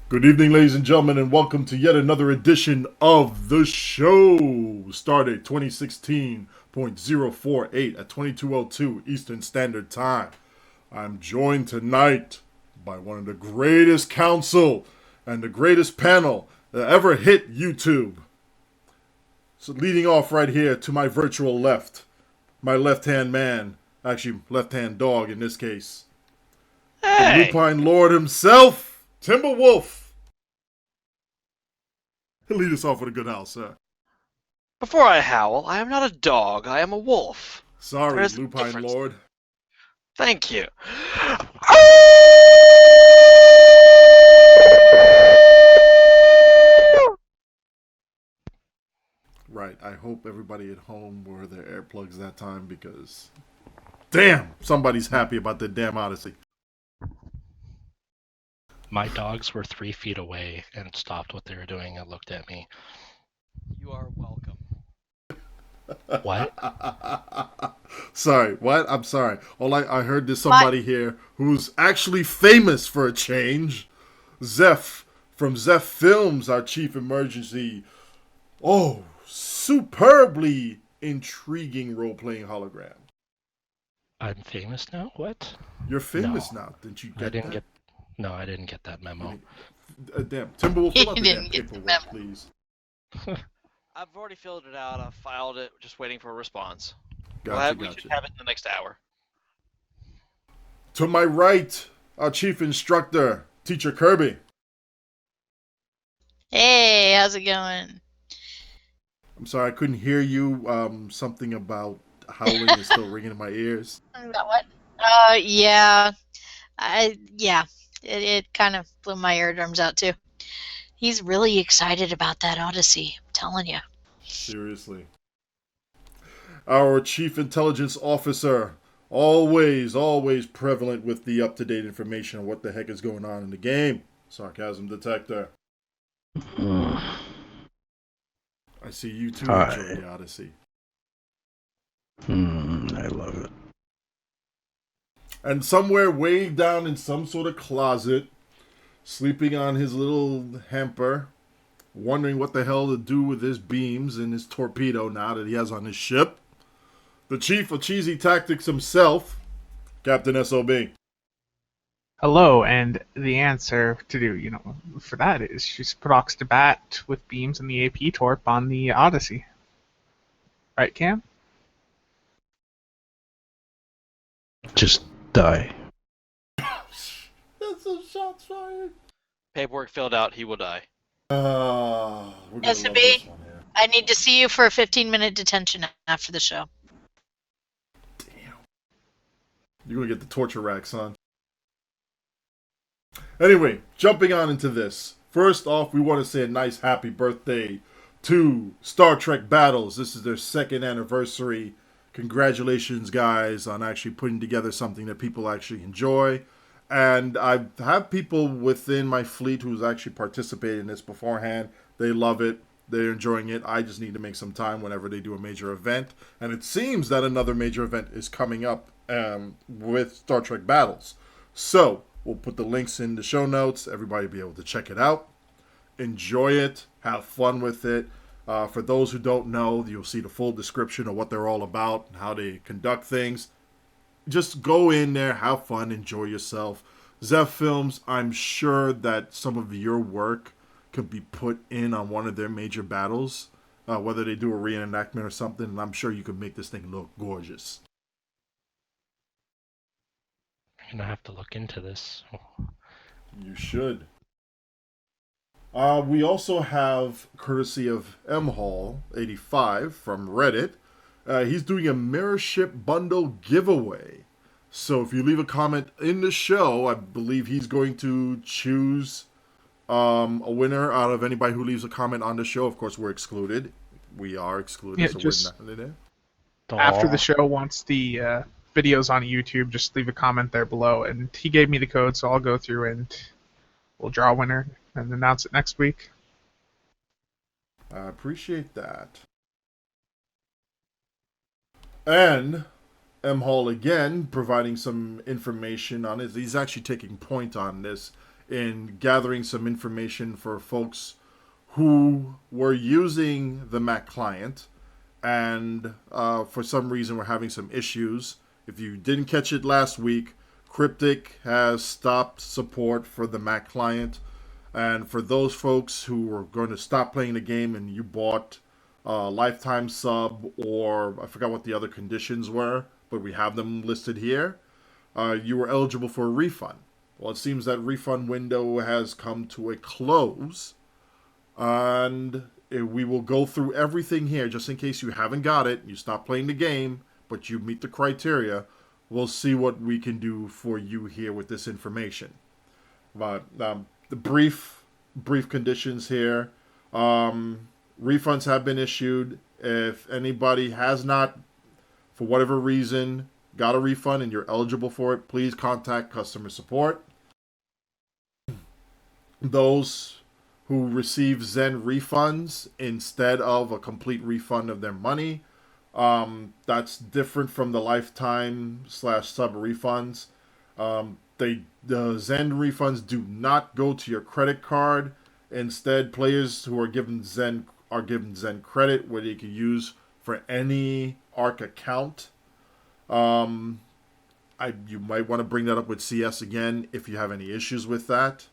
Good evening, ladies and gentlemen, and welcome to yet another edition of the show. Stardate 2016.048 at 22:02 Eastern Standard Time. I'm joined tonight by one of the greatest council and the greatest panel that ever hit YouTube. So leading off right here to my virtual left, my left-hand man, actually left-hand dog in this case, the Hey! Lupine Lord himself, TimberWolf. Lead us off with a good howl, sir. Before I howl, I am not a dog, I am a wolf. There Sorry, is a Lupine difference. Lord. Thank you. Right, I hope everybody at home wore their earplugs that time because, damn, somebody's happy about the damn Odyssey. My dogs were 3 feet away and stopped what they were doing and looked at me. You are welcome. What? Sorry, what? I'm sorry. I heard there's somebody here who's actually famous for a change. Zeph from Zeph Films, our chief emergency. Oh, superbly intriguing role-playing hologram. I'm famous now? What? You're famous now. Didn't you get that? No, I didn't get that memo. Damn, Timberwolf, fill out the He damn didn't get the paperwork, memo. please. I've already filled it out, I've filed it, just waiting for a response. Gotcha. We should have it in the next hour. To my right, our chief instructor, TeacherKirby. Hey, how's it going? I'm sorry, I couldn't hear you. Something about howling is still ringing in my ears. About what? Yeah. It kind of blew my eardrums out too. He's really excited about that Odyssey, I'm telling you. Seriously. Our chief intelligence officer, always prevalent with the up-to-date information on what the heck is going on in the game. SarcasmDetector. I see you too enjoy the Odyssey. I love it. And somewhere way down in some sort of closet, sleeping on his little hamper, wondering what the hell to do with his beams and his torpedo now that he has on his ship, the chief of cheesy tactics himself, Captain SOB. Hello, and the answer to do, for that is she's procs to bat with beams and the AP torp on the Odyssey. Right, Cam? Just die. That's some shots fired. Paperwork filled out, he will die. We're gonna love SOB, this one here. I need to see you for a 15-minute detention after the show. Damn. You're gonna get the torture rack, son. Anyway, jumping on into this. First off, we want to say a nice happy birthday to Star Trek Battles. This is their second anniversary. Congratulations, guys, on actually putting together something that people actually enjoy. And I have people within my fleet who's actually participated in this beforehand. They love it. They're enjoying it. I just need to make some time whenever they do a major event. And it seems that another major event is coming up with Star Trek Battles. So, we'll put the links in the show notes. Everybody will be able to check it out. Enjoy it. Have fun with it. For those who don't know, you'll see the full description of what they're all about and how they conduct things. Just go in there, have fun, enjoy yourself. Zeph Films, I'm sure that some of your work could be put in on one of their major battles, whether they do a reenactment or something, and I'm sure you could make this thing look gorgeous. I'm gonna have to look into this. You should. We also have, courtesy of mhall85 from Reddit, he's doing a Mirror Ship Bundle giveaway. So if you leave a comment in the show, I believe he's going to choose a winner out of anybody who leaves a comment on the show. Of course, we're excluded. We are excluded, Yeah, so just we're not in there. after the show, once the video's on YouTube, just leave a comment there below. And he gave me the code, so I'll go through and we'll draw a winner and announce it next week. I appreciate that. And M. Hall again providing some information on it. He's actually taking point on this in gathering some information for folks who were using the Mac client and for some reason we're having some issues. If you didn't catch it last week, Cryptic has stopped support for the Mac client. And for those folks who are going to stop playing the game and you bought a lifetime sub, or I forgot what the other conditions were, but we have them listed here, you were eligible for a refund. Well, it seems that refund window has come to a close. And we will go through everything here just in case you haven't got it, you stop playing the game, but you meet the criteria. We'll see what we can do for you here with this information. But the brief conditions here. Refunds have been issued. If anybody has not, for whatever reason, got a refund and you're eligible for it, please contact customer support. Those who receive Zen refunds instead of a complete refund of their money, that's different from the lifetime / sub refunds. The Zen refunds do not go to your credit card. Instead, players who are given Zen credit, where they can use for any ARC account. You might want to bring that up with CS again if you have any issues with that.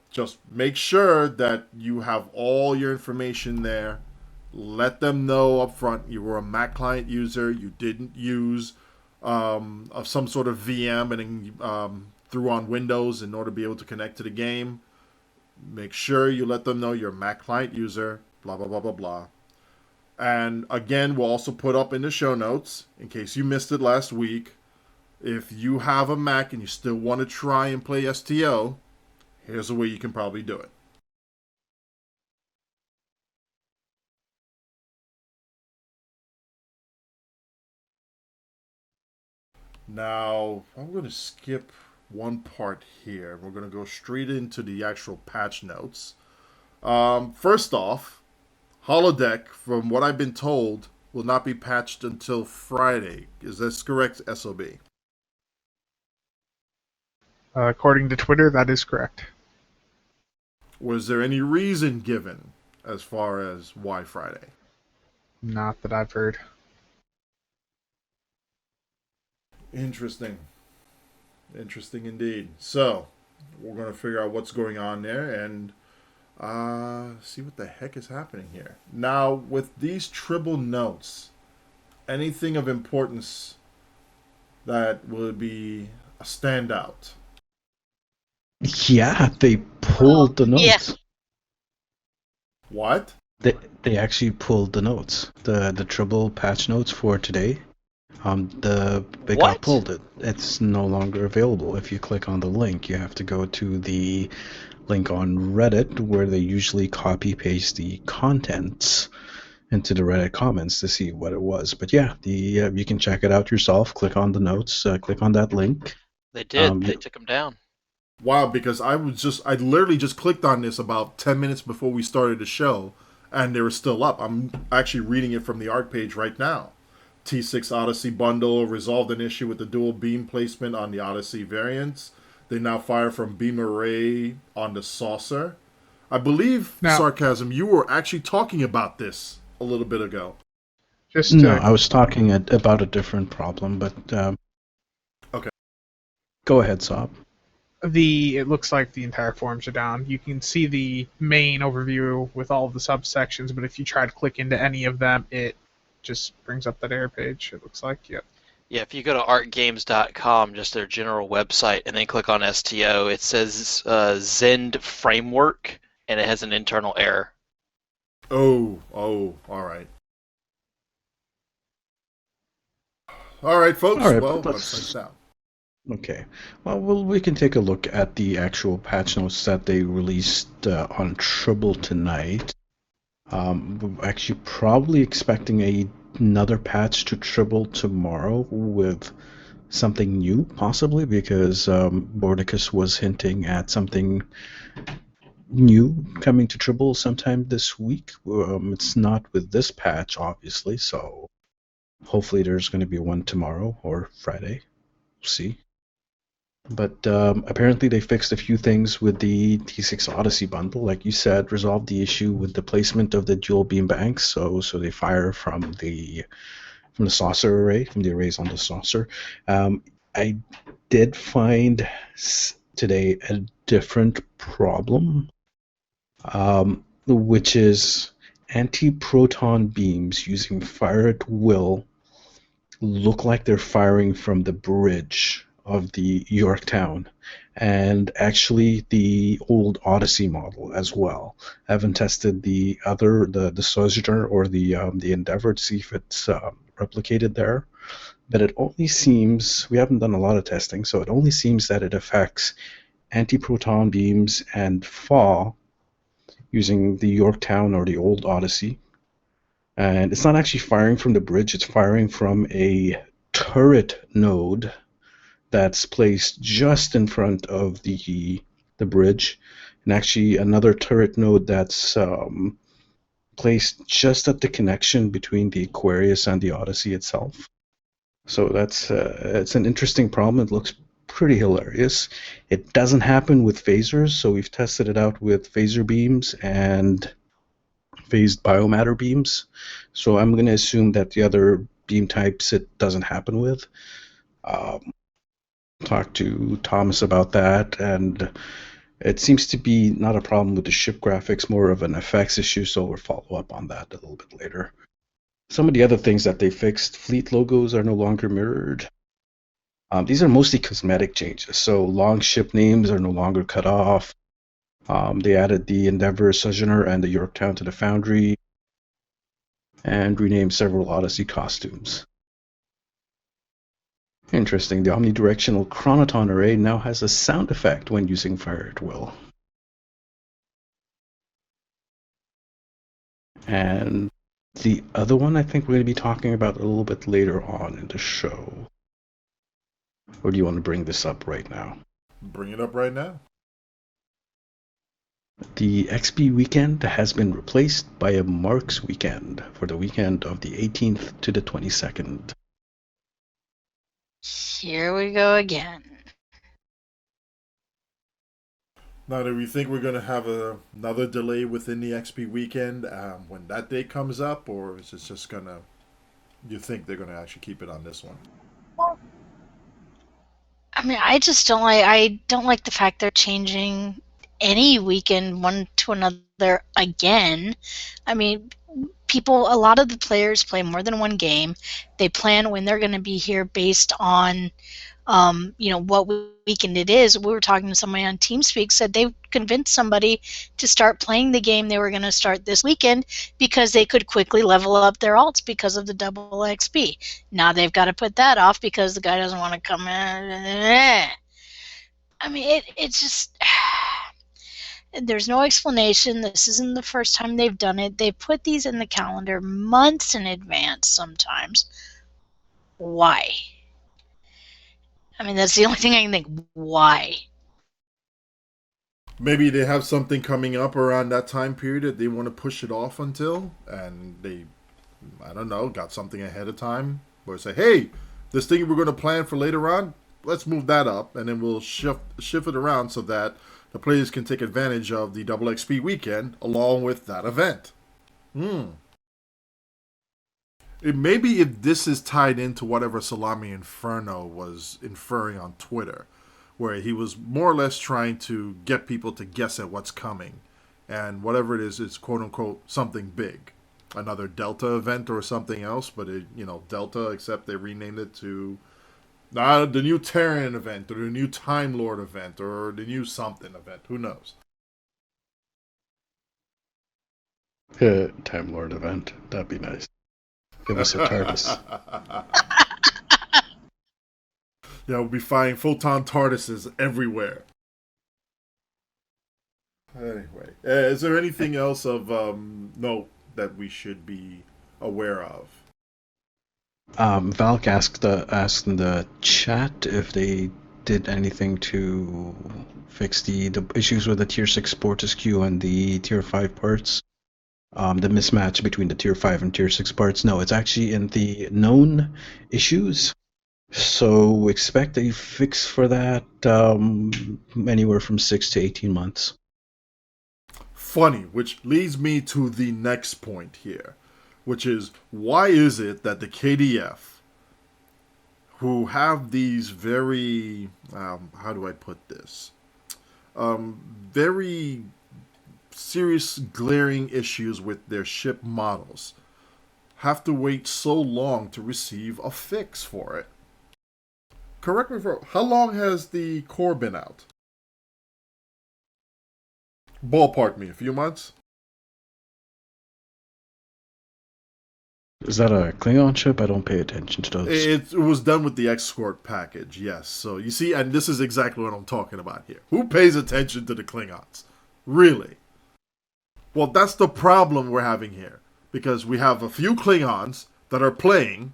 Just make sure that you have all your information there. Let them know up front you were a Mac client user. You didn't use of some sort of VM and threw on Windows in order to be able to connect to the game. Make sure you let them know you're a Mac client user, blah, blah, blah, blah, blah. And again, we'll also put up in the show notes, in case you missed it last week, if you have a Mac and you still want to try and play STO, here's a way you can probably do it. Now, I'm going to skip one part here. We're going to go straight into the actual patch notes. First off, Holodeck, from what I've been told, will not be patched until Friday. Is this correct, SOB? According to Twitter, that is correct. Was there any reason given as far as why Friday? Not that I've heard. Interesting. Interesting indeed. So, we're going to figure out what's going on there and see what the heck is happening here. Now, with these Tribble notes, anything of importance that would be a standout? Yeah, they pulled the notes. Yeah. What? They actually pulled the notes. The Tribble patch notes for today. They got What? pulled. It's no longer available. If you click on the link, you have to go to the link on Reddit where they usually copy paste the contents into the Reddit comments to see what it was. But yeah, you can check it out yourself. Click on the notes. Click on that link. They did. They took them down. Wow, because I literally just clicked on this about 10 minutes before we started the show, and they were still up. I'm actually reading it from the ARC page right now. T6 Odyssey bundle resolved an issue with the dual beam placement on the Odyssey variants. They now fire from beam array on the saucer. I believe, Now- Sarcasm, you were actually talking about this a little bit ago. Just No, I was talking about a different problem, but Okay. Go ahead, Sob. it looks like the entire forms are down. You can see the main overview with all of the subsections, but if you try to click into any of them, it just brings up that error page. It looks like, yep. Yeah, if you go to artgames.com, just their general website, and then click on STO, it says Zend Framework, and it has an internal error. Oh, all right. All right, folks. All right, well, but website's down. Okay. Well, we can take a look at the actual patch notes that they released on Tribble tonight. We're actually probably expecting another patch to Tribble tomorrow with something new, possibly, because Bordicus was hinting at something new coming to Tribble sometime this week. It's not with this patch, obviously, so hopefully there's going to be one tomorrow or Friday. We'll see. But apparently they fixed a few things with the T6 Odyssey bundle, like you said, resolved the issue with the placement of the dual beam banks, so they fire from the saucer array, from the arrays on the saucer. I did find today a different problem, which is anti-proton beams using fire at will look like they're firing from the bridge of the Yorktown, and actually the old Odyssey model as well. I haven't tested the Sojourner or the Endeavor to see if it's replicated there, but it only seems, we haven't done a lot of testing, so it only seems that it affects anti-proton beams and FAW using the Yorktown or the old Odyssey. And it's not actually firing from the bridge, it's firing from a turret node that's placed just in front of the bridge, and actually another turret node that's placed just at the connection between the Aquarius and the Odyssey itself. So that's it's an interesting problem. It looks pretty hilarious. It doesn't happen with phasers, so we've tested it out with phaser beams and phased biomatter beams. So I'm going to assume that the other beam types it doesn't happen with. Talked to Thomas about that, and it seems to be not a problem with the ship graphics, more of an effects issue, so we'll follow up on that a little bit later. Some of the other things that they fixed, fleet logos are no longer mirrored. These are mostly cosmetic changes, so long ship names are no longer cut off. They added the Endeavor, Sojourner, and the Yorktown to the Foundry, and renamed several Odyssey costumes. Interesting, the omnidirectional chronoton array now has a sound effect when using fire at will. And the other one I think we're going to be talking about a little bit later on in the show. Or do you want to bring this up right now? Bring it up right now. The XP weekend has been replaced by a Marks weekend for the weekend of the 18th to the 22nd. Here we go again. Now, do we think we're going to have another delay within the XP weekend when that day comes up, or is it just going to... You think they're going to actually keep it on this one? I mean, I just don't like. I don't like the fact they're changing any weekend one to another again. I mean, a lot of the players play more than one game. They plan when they're going to be here based on, what weekend it is. We were talking to somebody on TeamSpeak, said they convinced somebody to start playing the game they were going to start this weekend because they could quickly level up their alts because of the double XP. Now they've got to put that off because the guy doesn't want to come in. I mean, it's just... There's no explanation. This isn't the first time they've done it. They put these in the calendar months in advance sometimes. Why? I mean, that's the only thing I can think. Why? Maybe they have something coming up around that time period that they want to push it off until, and they, I don't know, got something ahead of time where say, hey, this thing we're going to plan for later on, let's move that up, and then we'll shift it around so that the players can take advantage of the double XP weekend along with that event. Maybe if this is tied into whatever Salami Inferno was inferring on Twitter, where he was more or less trying to get people to guess at what's coming. And whatever it is quote-unquote something big. Another Delta event or something else, but Delta, except they renamed it to the new Terran event, or the new Time Lord event, or the new something event. Who knows? Time Lord event. That'd be nice. Give us a TARDIS. Yeah, we'll be finding photon TARDISes everywhere. Anyway, is there anything else of note that we should be aware of? Valk asked in the chat if they did anything to fix the issues with the Tier 6 Fortescue and the Tier 5 parts. The mismatch between the Tier 5 and Tier 6 parts. No, it's actually in the known issues. So expect a fix for that anywhere from 6 to 18 months. Funny, which leads me to the next point here, which is why is it that the KDF, who have these very, how do I put this, very serious glaring issues with their ship models, have to wait so long to receive a fix for it? Correct me if I'm wrong. How long has the core been out? Ballpark me, a few months? Is that a Klingon ship? I don't pay attention to those. It was done with the escort package, yes. So you see, and this is exactly what I'm talking about here. Who pays attention to the Klingons? Really? Well, that's the problem we're having here. Because we have a few Klingons that are playing,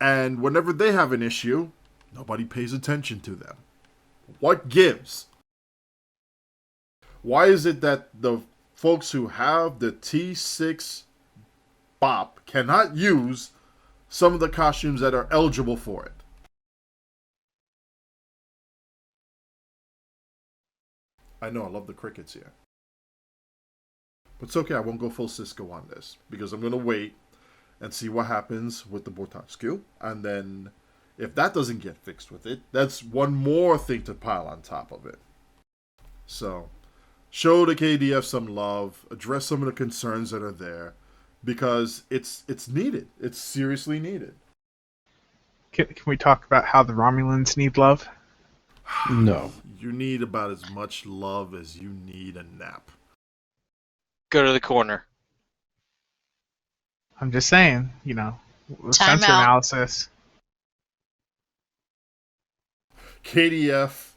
and whenever they have an issue, nobody pays attention to them. What gives? Why is it that the folks who have the T6 BOP cannot use some of the costumes that are eligible for it? I know, I love the crickets here. But it's okay, I won't go full Cisco on this, because I'm going to wait and see what happens with the Bortascu, and then if that doesn't get fixed with it, that's one more thing to pile on top of it. So, show the KDF some love, address some of the concerns that are there, because it's needed. It's seriously needed. Can we talk about how the Romulans need love? No. You need about as much love as you need a nap. Go to the corner. I'm just saying, Time sensor out. analysis. KDF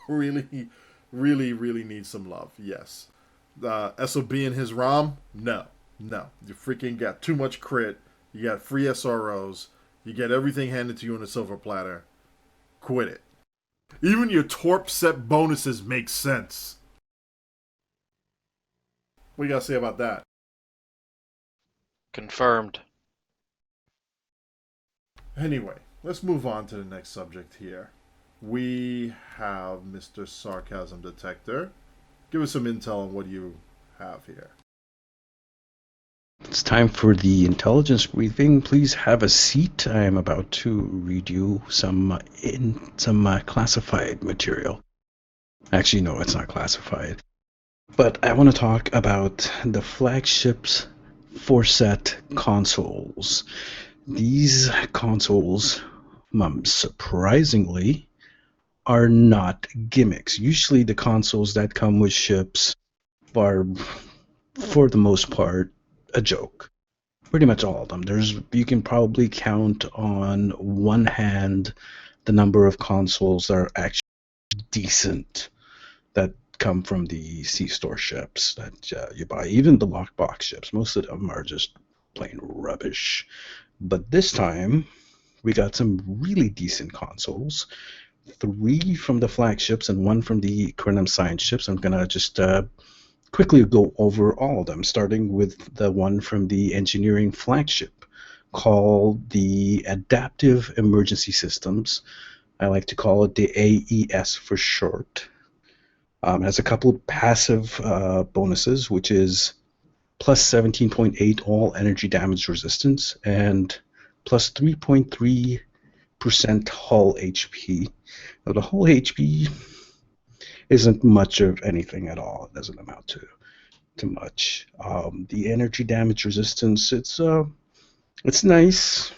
really, really, really needs some love. Yes. SOB and his ROM? No. You freaking got too much crit. You got free SROs. You get everything handed to you on a silver platter. Quit it. Even your Torp set bonuses make sense. What do you got to say about that? Confirmed. Anyway, let's move on to the next subject here. We have Mr. SarcasmDetector. Give us some intel on what you have here. It's time for the intelligence briefing. Please have a seat. I am about to read you some classified material. Actually, no, it's not classified. But I want to talk about the flagship's 4-set consoles. These consoles, surprisingly, are not gimmicks. Usually the consoles that come with ships are, for the most part, a joke. Pretty much all of them. You can probably count on one hand the number of consoles that are actually decent that come from the C-Store ships that you buy. Even the lockbox ships, most of them are just plain rubbish. But this time, we got some really decent consoles. 3 from the flagships and 1 from the Crenum Science ships. I'm going to just quickly go over all of them, starting with the one from the engineering flagship called the Adaptive Emergency Systems. I like to call it the AES for short. It has a couple of passive bonuses, which is plus 17.8 all energy damage resistance and plus 3.3% hull HP. Now, the hull HP isn't much of anything at all. It doesn't amount to much. The energy damage resistance, it's nice.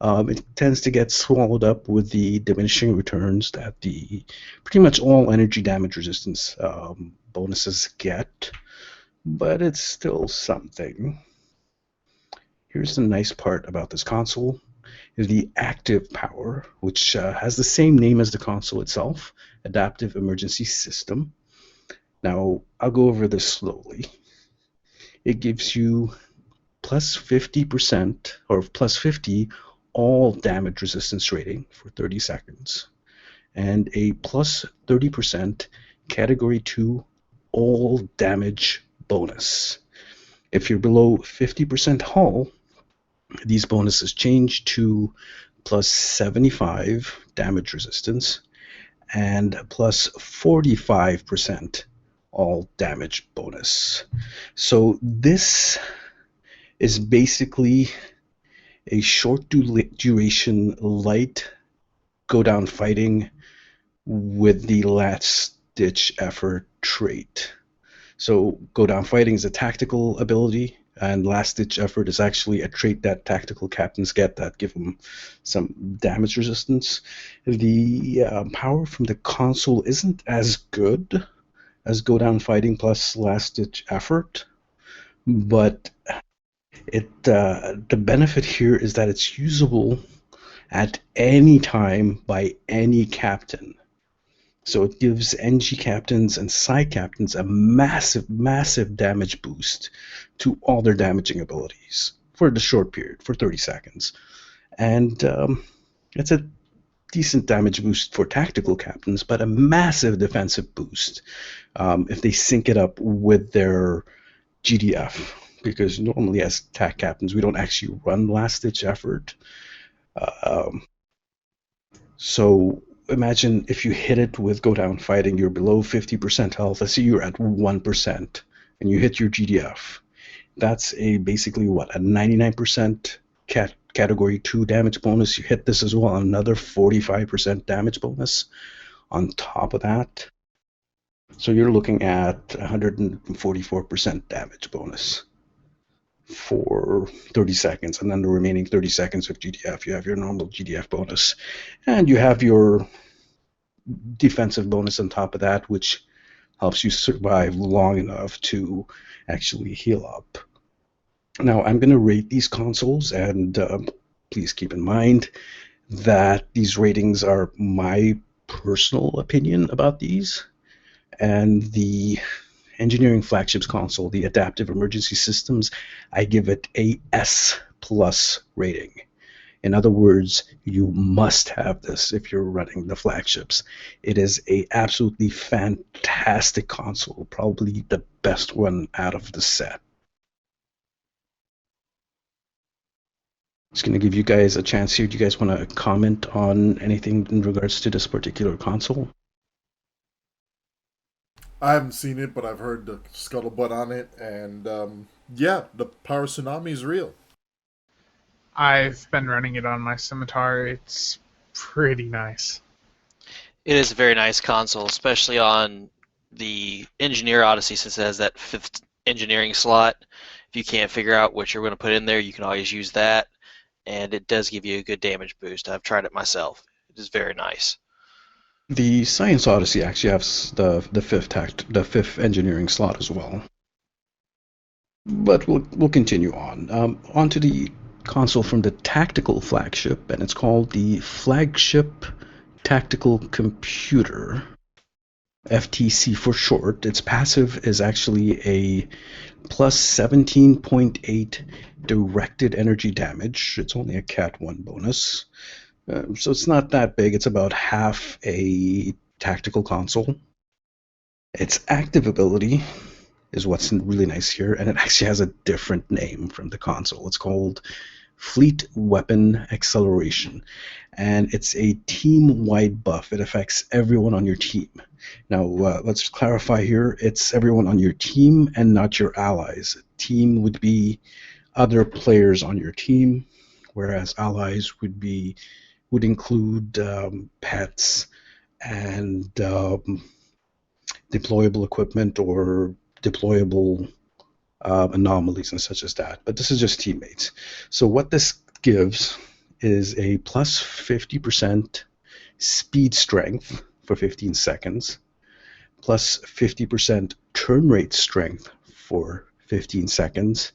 It tends to get swallowed up with the diminishing returns that pretty much all energy damage resistance bonuses get, but it's still something. Here's the nice part about this console, is the active power, which has the same name as the console itself, Adaptive Emergency System. Now, I'll go over this slowly. It gives you plus 50% or plus 50 all damage resistance rating for 30 seconds and a plus 30% category 2 all damage bonus. If you're below 50% hull, these bonuses change to plus 75 damage resistance, and plus 45% all damage bonus. So this is basically a short duration light go down fighting with the last ditch effort trait. So go down fighting is a tactical ability, and last ditch effort is actually a trait that tactical captains get that give them some damage resistance. The power from the console isn't as good as go down fighting plus last ditch effort, but the benefit here is that it's usable at any time by any captain. So it gives NG captains and Psi captains a massive, massive damage boost to all their damaging abilities for the short period, for 30 seconds. And it's a decent damage boost for tactical captains, but a massive defensive boost if they sync it up with their GDF. Because normally as TAC captains, we don't actually run last-ditch effort. So imagine if you hit it with go down fighting, you're below 50% health. Let's say you're at 1% and you hit your GDF. That's basically what, a 99% category 2 damage bonus. You hit this as well, another 45% damage bonus on top of that. So you're looking at 144% damage bonus for 30 seconds, and then the remaining 30 seconds of GDF, you have your normal GDF bonus, and you have your defensive bonus on top of that, which helps you survive long enough to actually heal up. Now, I'm going to rate these consoles, and please keep in mind that these ratings are my personal opinion about these, and the Engineering Flagships console, the Adaptive Emergency Systems, I give it a S+ rating. In other words, you must have this if you're running the flagships. It is a absolutely fantastic console, probably the best one out of the set. Just going to give you guys a chance here. Do you guys want to comment on anything in regards to this particular console? I haven't seen it, but I've heard the scuttlebutt on it, and yeah, the power tsunami is real. I've been running it on my Scimitar. It's pretty nice. It is a very nice console, especially on the Engineer Odyssey, since it has that 5th engineering slot. If you can't figure out what you're going to put in there, you can always use that, and it does give you a good damage boost. I've tried it myself. It is very nice. The Science Odyssey actually has the 5th engineering slot as well. But we'll continue on. Onto the console from the Tactical Flagship, and it's called the Flagship Tactical Computer, FTC for short. Its passive is actually a plus 17.8 directed energy damage. It's only a Cat 1 bonus. So it's not that big. It's about half a tactical console. Its active ability is what's really nice here, and it actually has a different name from the console. It's called Fleet Weapon Acceleration, and it's a team-wide buff. It affects everyone on your team. Now, let's clarify here. It's everyone on your team and not your allies. Team would be other players on your team, whereas allies would include pets and deployable equipment or deployable anomalies and such as that. But this is just teammates. So what this gives is a plus 50% speed strength for 15 seconds, plus 50% turn rate strength for 15 seconds,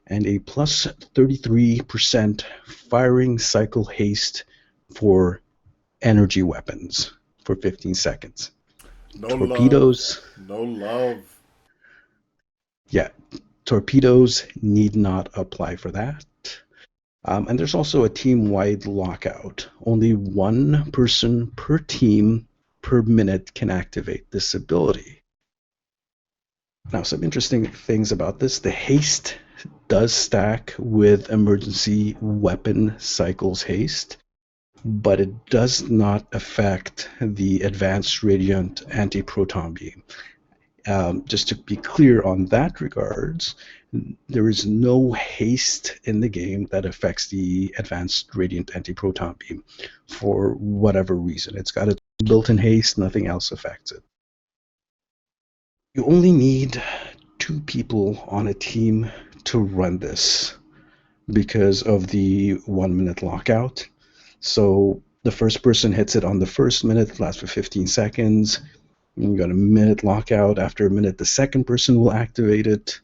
and a plus 33% firing cycle haste for energy weapons for 15 seconds. No Torpedoes. love. No love. Yeah, torpedoes need not apply for that. And there's also a team-wide lockout. Only one person per team per minute can activate this ability. Now, some interesting things about this. The haste does stack with emergency weapon cycles haste. but it does not affect the Advanced Radiant Anti-Proton Beam. Just to be clear on that regards, there is no haste in the game that affects the Advanced Radiant Anti-Proton Beam for whatever reason. It's got a built-in haste, nothing else affects it. You only need 2 people on a team to run this because of the 1-minute lockout. So the first person hits it on the first minute, lasts for 15 seconds. You got a minute lockout. After a minute, the second person will activate it.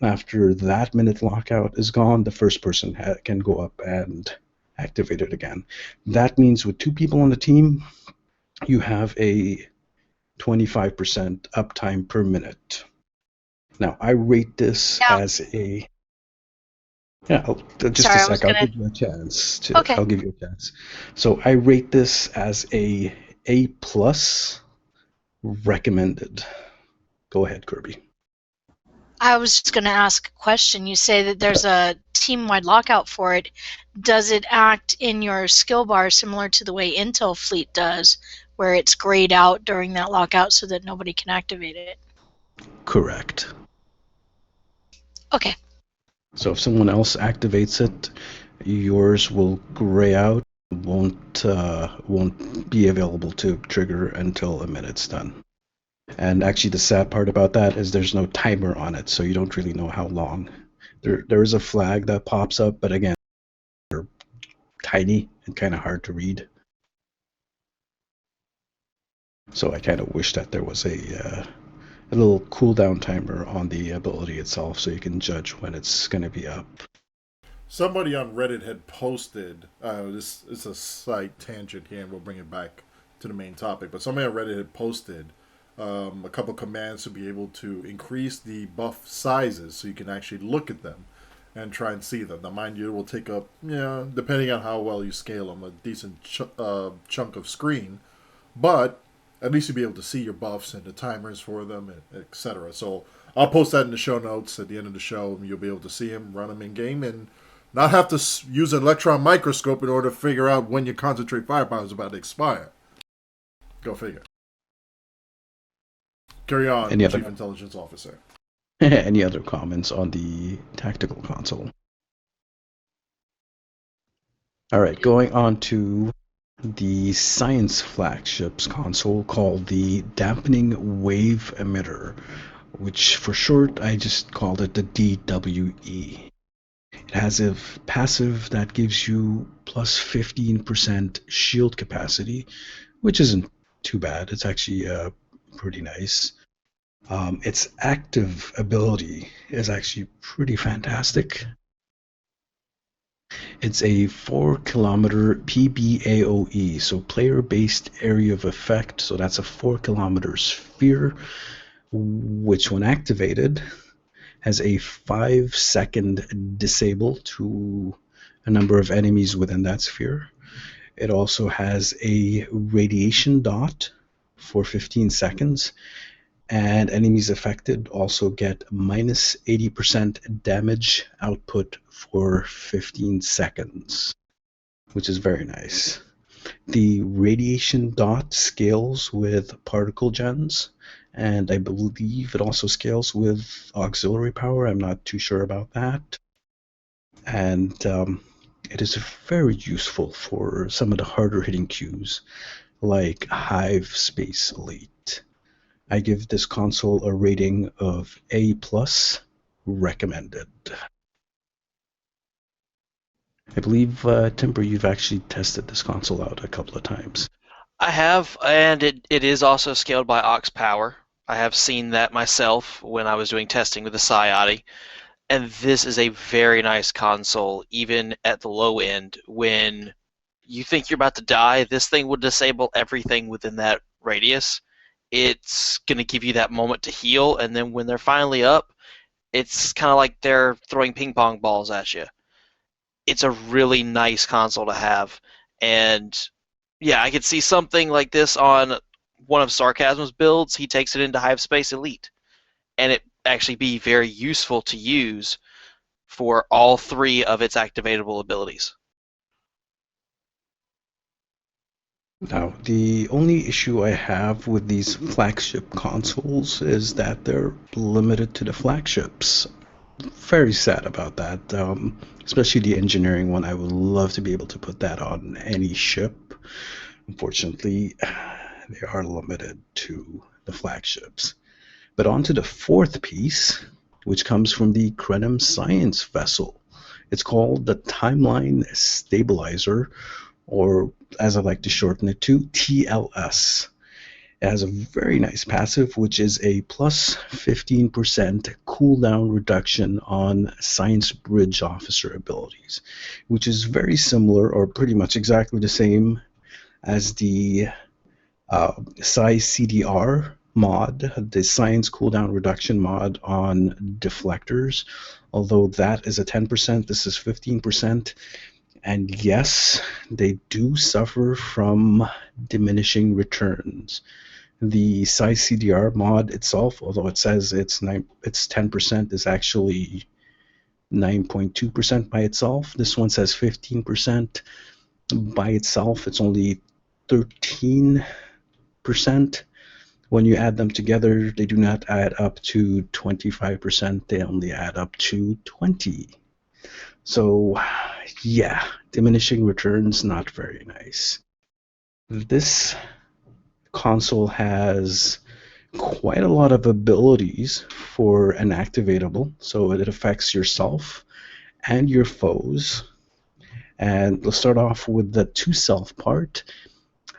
After that minute lockout is gone, the first person can go up and activate it again. That means with 2 people on the team, you have a 25% uptime per minute. Now, I rate this as a... Yeah, just a sec. I'll give you a chance. I'll give you a chance. So I rate this as a A+, recommended. Go ahead, Kirby. I was just going to ask a question. You say that there's a team-wide lockout for it. Does it act in your skill bar similar to the way Intel Fleet does, where it's grayed out during that lockout so that nobody can activate it? Correct. Okay. So if someone else activates it, yours will gray out, won't be available to trigger until a minute's done. And actually the sad part about that is there's no timer on it, so you don't really know how long. There is a flag that pops up, but again, they're tiny and kind of hard to read. So I kind of wish that there was a little cooldown timer on the ability itself so you can judge when it's going to be up. Somebody on Reddit had posted, this is a slight tangent here and we'll bring it back to the main topic, but somebody on Reddit had posted a couple commands to be able to increase the buff sizes so you can actually look at them and try and see them. Now, mind you, it will take up, depending on how well you scale them, a decent chunk of screen, but at least you'll be able to see your buffs and the timers for them, etc. So I'll post that in the show notes at the end of the show. You'll be able to see them, run them in game, and not have to use an electron microscope in order to figure out when your concentrate firepower is about to expire. Go figure. Carry on, Chief Intelligence Officer. Any other comments on the tactical console? All right, going on to the science flagships console called the Dampening Wave Emitter, which for short I just called it the DWE. It has a passive that gives you plus 15% shield capacity, which isn't too bad. It's actually pretty nice. Its active ability is actually pretty fantastic. It's a 4-kilometer PBAOE, so player-based area of effect. So that's a 4-kilometer sphere, which when activated has a 5-second disable to a number of enemies within that sphere. It also has a radiation dot for 15 seconds, and enemies affected also get minus 80% damage output for 15 seconds, which is very nice. The radiation dot scales with particle gens, and I believe it also scales with auxiliary power. I'm not too sure about that. And it is very useful for some of the harder hitting queues, like Hive Space Elite. I give this console a rating of A+, recommended. I believe, Timber, you've actually tested this console out a couple of times. I have, and it is also scaled by aux power. I have seen that myself when I was doing testing with the Psy-Adi. And this is a very nice console, even at the low end. When you think you're about to die, this thing will disable everything within that radius. It's going to give you that moment to heal, and then when they're finally up, it's kind of like they're throwing ping pong balls at you. It's a really nice console to have. And yeah, I could see something like this on one of Sarcasm's builds. He takes it into Hive Space Elite, and it actually be very useful to use for all 3 of its activatable abilities. Now, the only issue I have with these flagship consoles is that they're limited to the flagships. Very sad about that, especially the engineering one. I would love to be able to put that on any ship. Unfortunately, they are limited to the flagships. But on to the fourth piece, which comes from the Krenim Science vessel. It's called the Timeline Stabilizer, or as I like to shorten it to, TLS. It has a very nice passive, which is a plus 15% cooldown reduction on Science Bridge Officer abilities, which is very similar, or pretty much exactly the same as the CDR mod, the Science Cooldown Reduction mod on deflectors. Although that is a 10%, this is 15%. And yes, they do suffer from diminishing returns. The size CDR mod itself, although it says it's 10%, is actually 9.2% by itself. This one says 15%. By itself, it's only 13%. When you add them together, they do not add up to 25%. They only add up to 20%. So, yeah, diminishing returns, not very nice. This console has quite a lot of abilities for an activatable, so it affects yourself and your foes. And let's start off with the to-self part.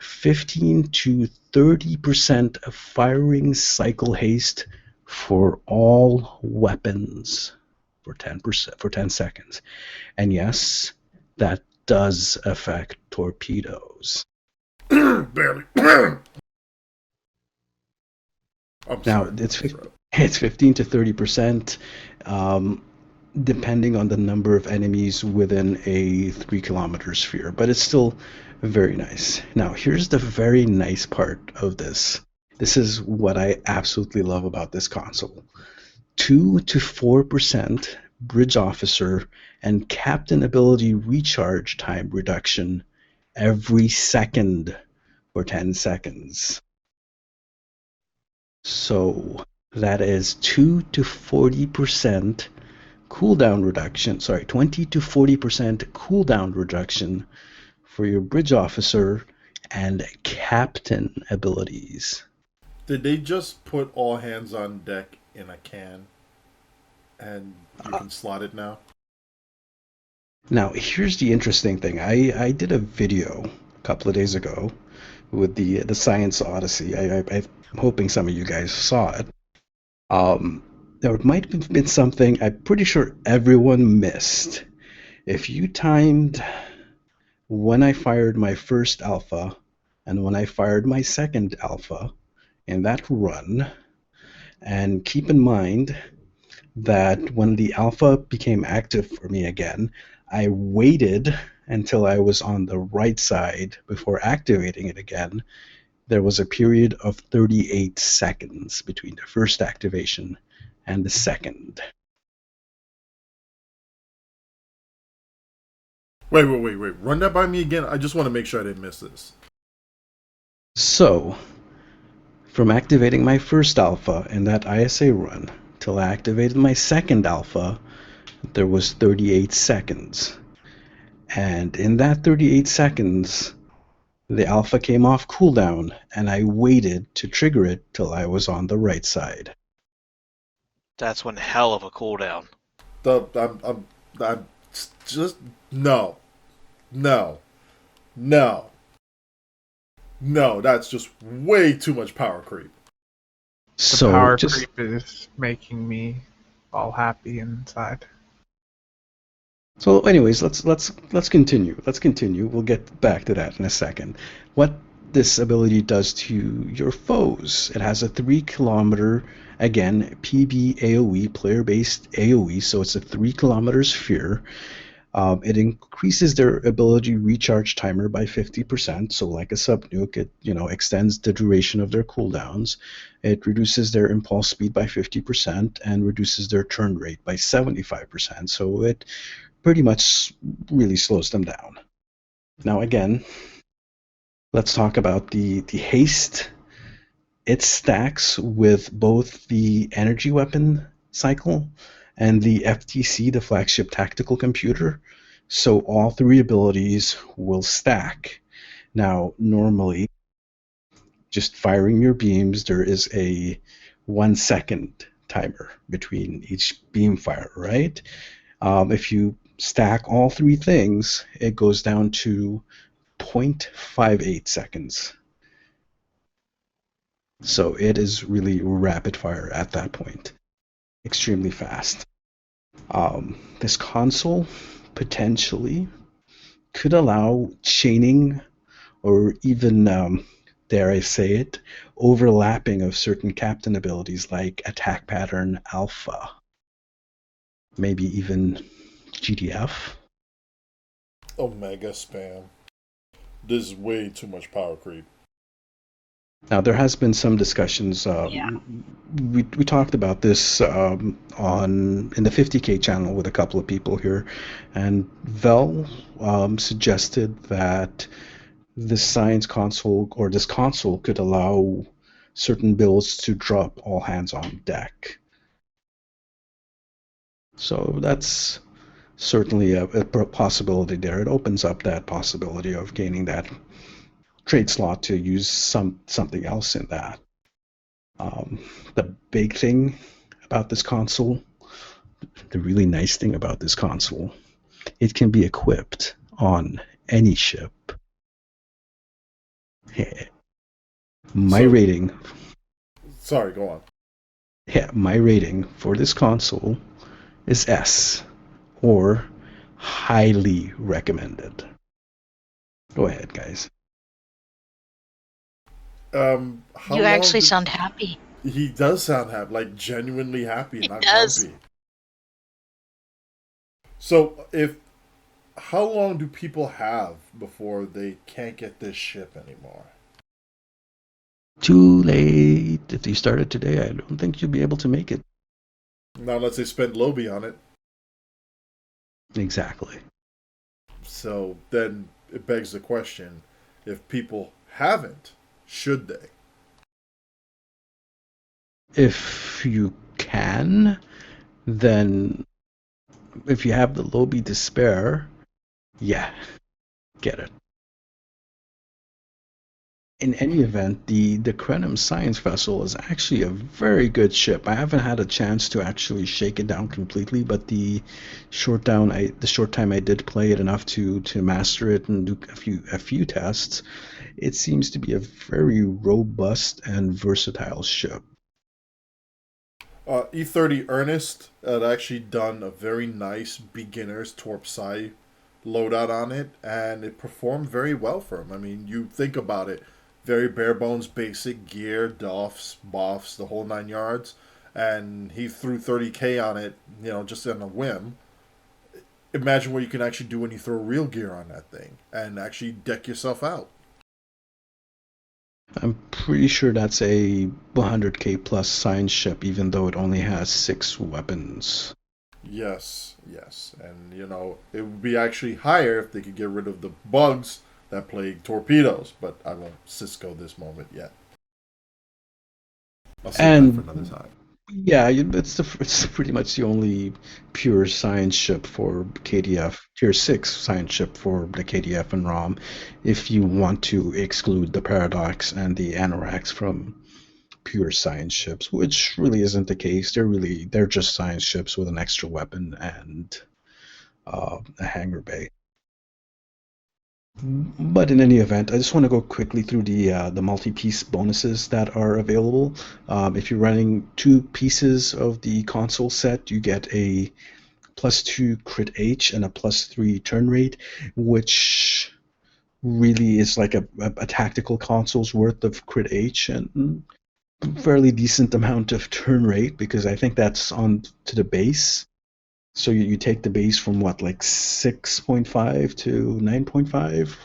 15 to 30% firing cycle haste for all weapons for 10 seconds. And yes, that does affect torpedoes. Barely. Now, it's 15 to 30%, depending on the number of enemies within a 3-kilometer sphere, but it's still very nice. Now, here's the very nice part of this. This is what I absolutely love about this console. 2 to 4% bridge officer and captain ability recharge time reduction every second for 10 seconds. So that is 2 to 40% cooldown reduction, 20 to 40% cooldown reduction for your bridge officer and captain abilities. Did they just put all hands on deck in a can and you can slot it now? Now, here's the interesting thing. I did a video a couple of days ago with the Science Odyssey. I'm hoping some of you guys saw it. There might have been something I'm pretty sure everyone missed. If you timed when I fired my first alpha and when I fired my second alpha in that run, and keep in mind that when the alpha became active for me again, I waited until I was on the right side before activating it again. There was a period of 38 seconds between the first activation and the second. Wait. Run that by me again. I just want to make sure I didn't miss this. So, from activating my first alpha in that ISA run till I activated my second alpha, there was 38 seconds. And in that 38 seconds, the alpha came off cooldown, and I waited to trigger it till I was on the right side. That's one hell of a cooldown. I'm just no. That's just way too much power creep. The power creep is making me all happy inside. So, anyways, let's continue. We'll get back to that in a second. What this ability does to your foes. It has a 3-kilometer, again, PB AoE, player-based AoE, so it's a 3-kilometer sphere. It increases their ability recharge timer by 50%, so like a sub-nuke, it extends the duration of their cooldowns. It reduces their impulse speed by 50% and reduces their turn rate by 75%, so it pretty much really slows them down. Now again, Let's talk about the haste. It stacks with both the energy weapon cycle and the FTC, the flagship tactical computer. So all three abilities will stack. Now, normally, just firing your beams, there is a 1 second timer between each beam fire, right? If you stack all three things, it goes down to 0.58 seconds. So it is really rapid fire at that point. Extremely fast. This console potentially could allow chaining or even, dare I say it, overlapping of certain captain abilities like attack pattern alpha. Maybe even GDF. Omega spam. This is way too much power creep. Now, there has been some discussions. Yeah. We talked about this in the 50K channel with a couple of people here, and Vel suggested that this science console or this console could allow certain builds to drop all hands on deck. So that's certainly a possibility there. It opens up that possibility of gaining that trade slot to use something else in that. The big thing about this console, the really nice thing about this console, it can be equipped on any ship. My rating. Sorry, go on. Yeah, my rating for this console is S, or highly recommended. Go ahead, guys. You actually sound happy. He does sound happy, like genuinely happy, He not does. grumpy. So, how long do people have before they can't get this ship anymore? Too late. If you started today, I don't think you'll be able to make it. Not unless they spend Lobby on it. Exactly. So then it begs the question, if people haven't, should they? If you can, then if you have the Lobby to spare, yeah, get it. In any event, the Krenum Science Vessel is actually a very good ship. I haven't had a chance to actually shake it down completely, but the short time I did play it enough to master it and do a few tests, it seems to be a very robust and versatile ship. E30 Ernest had actually done a very nice beginner's Torp Psi loadout on it, and it performed very well for him. I mean, you think about it, very bare bones, basic gear, doffs, boffs, the whole 9 yards, and he threw 30K on it, just on a whim. Imagine what you can actually do when you throw real gear on that thing and actually deck yourself out. I'm pretty sure that's a 100K plus science ship, even though it only has 6 weapons. Yes. And, it would be actually higher if they could get rid of the bugs that plague torpedoes, but I won't Cisco this moment yet. I'll save that for another time. Yeah, it's pretty much the only pure science ship for KDF, tier 6 science ship for the KDF and ROM, if you want to exclude the Paradox and the Anoraks from pure science ships, which really isn't the case. They're just science ships with an extra weapon and a hangar bay. But in any event, I just want to go quickly through the multi-piece bonuses that are available. If you're running 2 pieces of the console set, you get a +2 crit H and a +3 turn rate, which really is like a tactical console's worth of crit H and fairly decent amount of turn rate, because I think that's on to the base. So you take the base from like 6.5 to 9.5.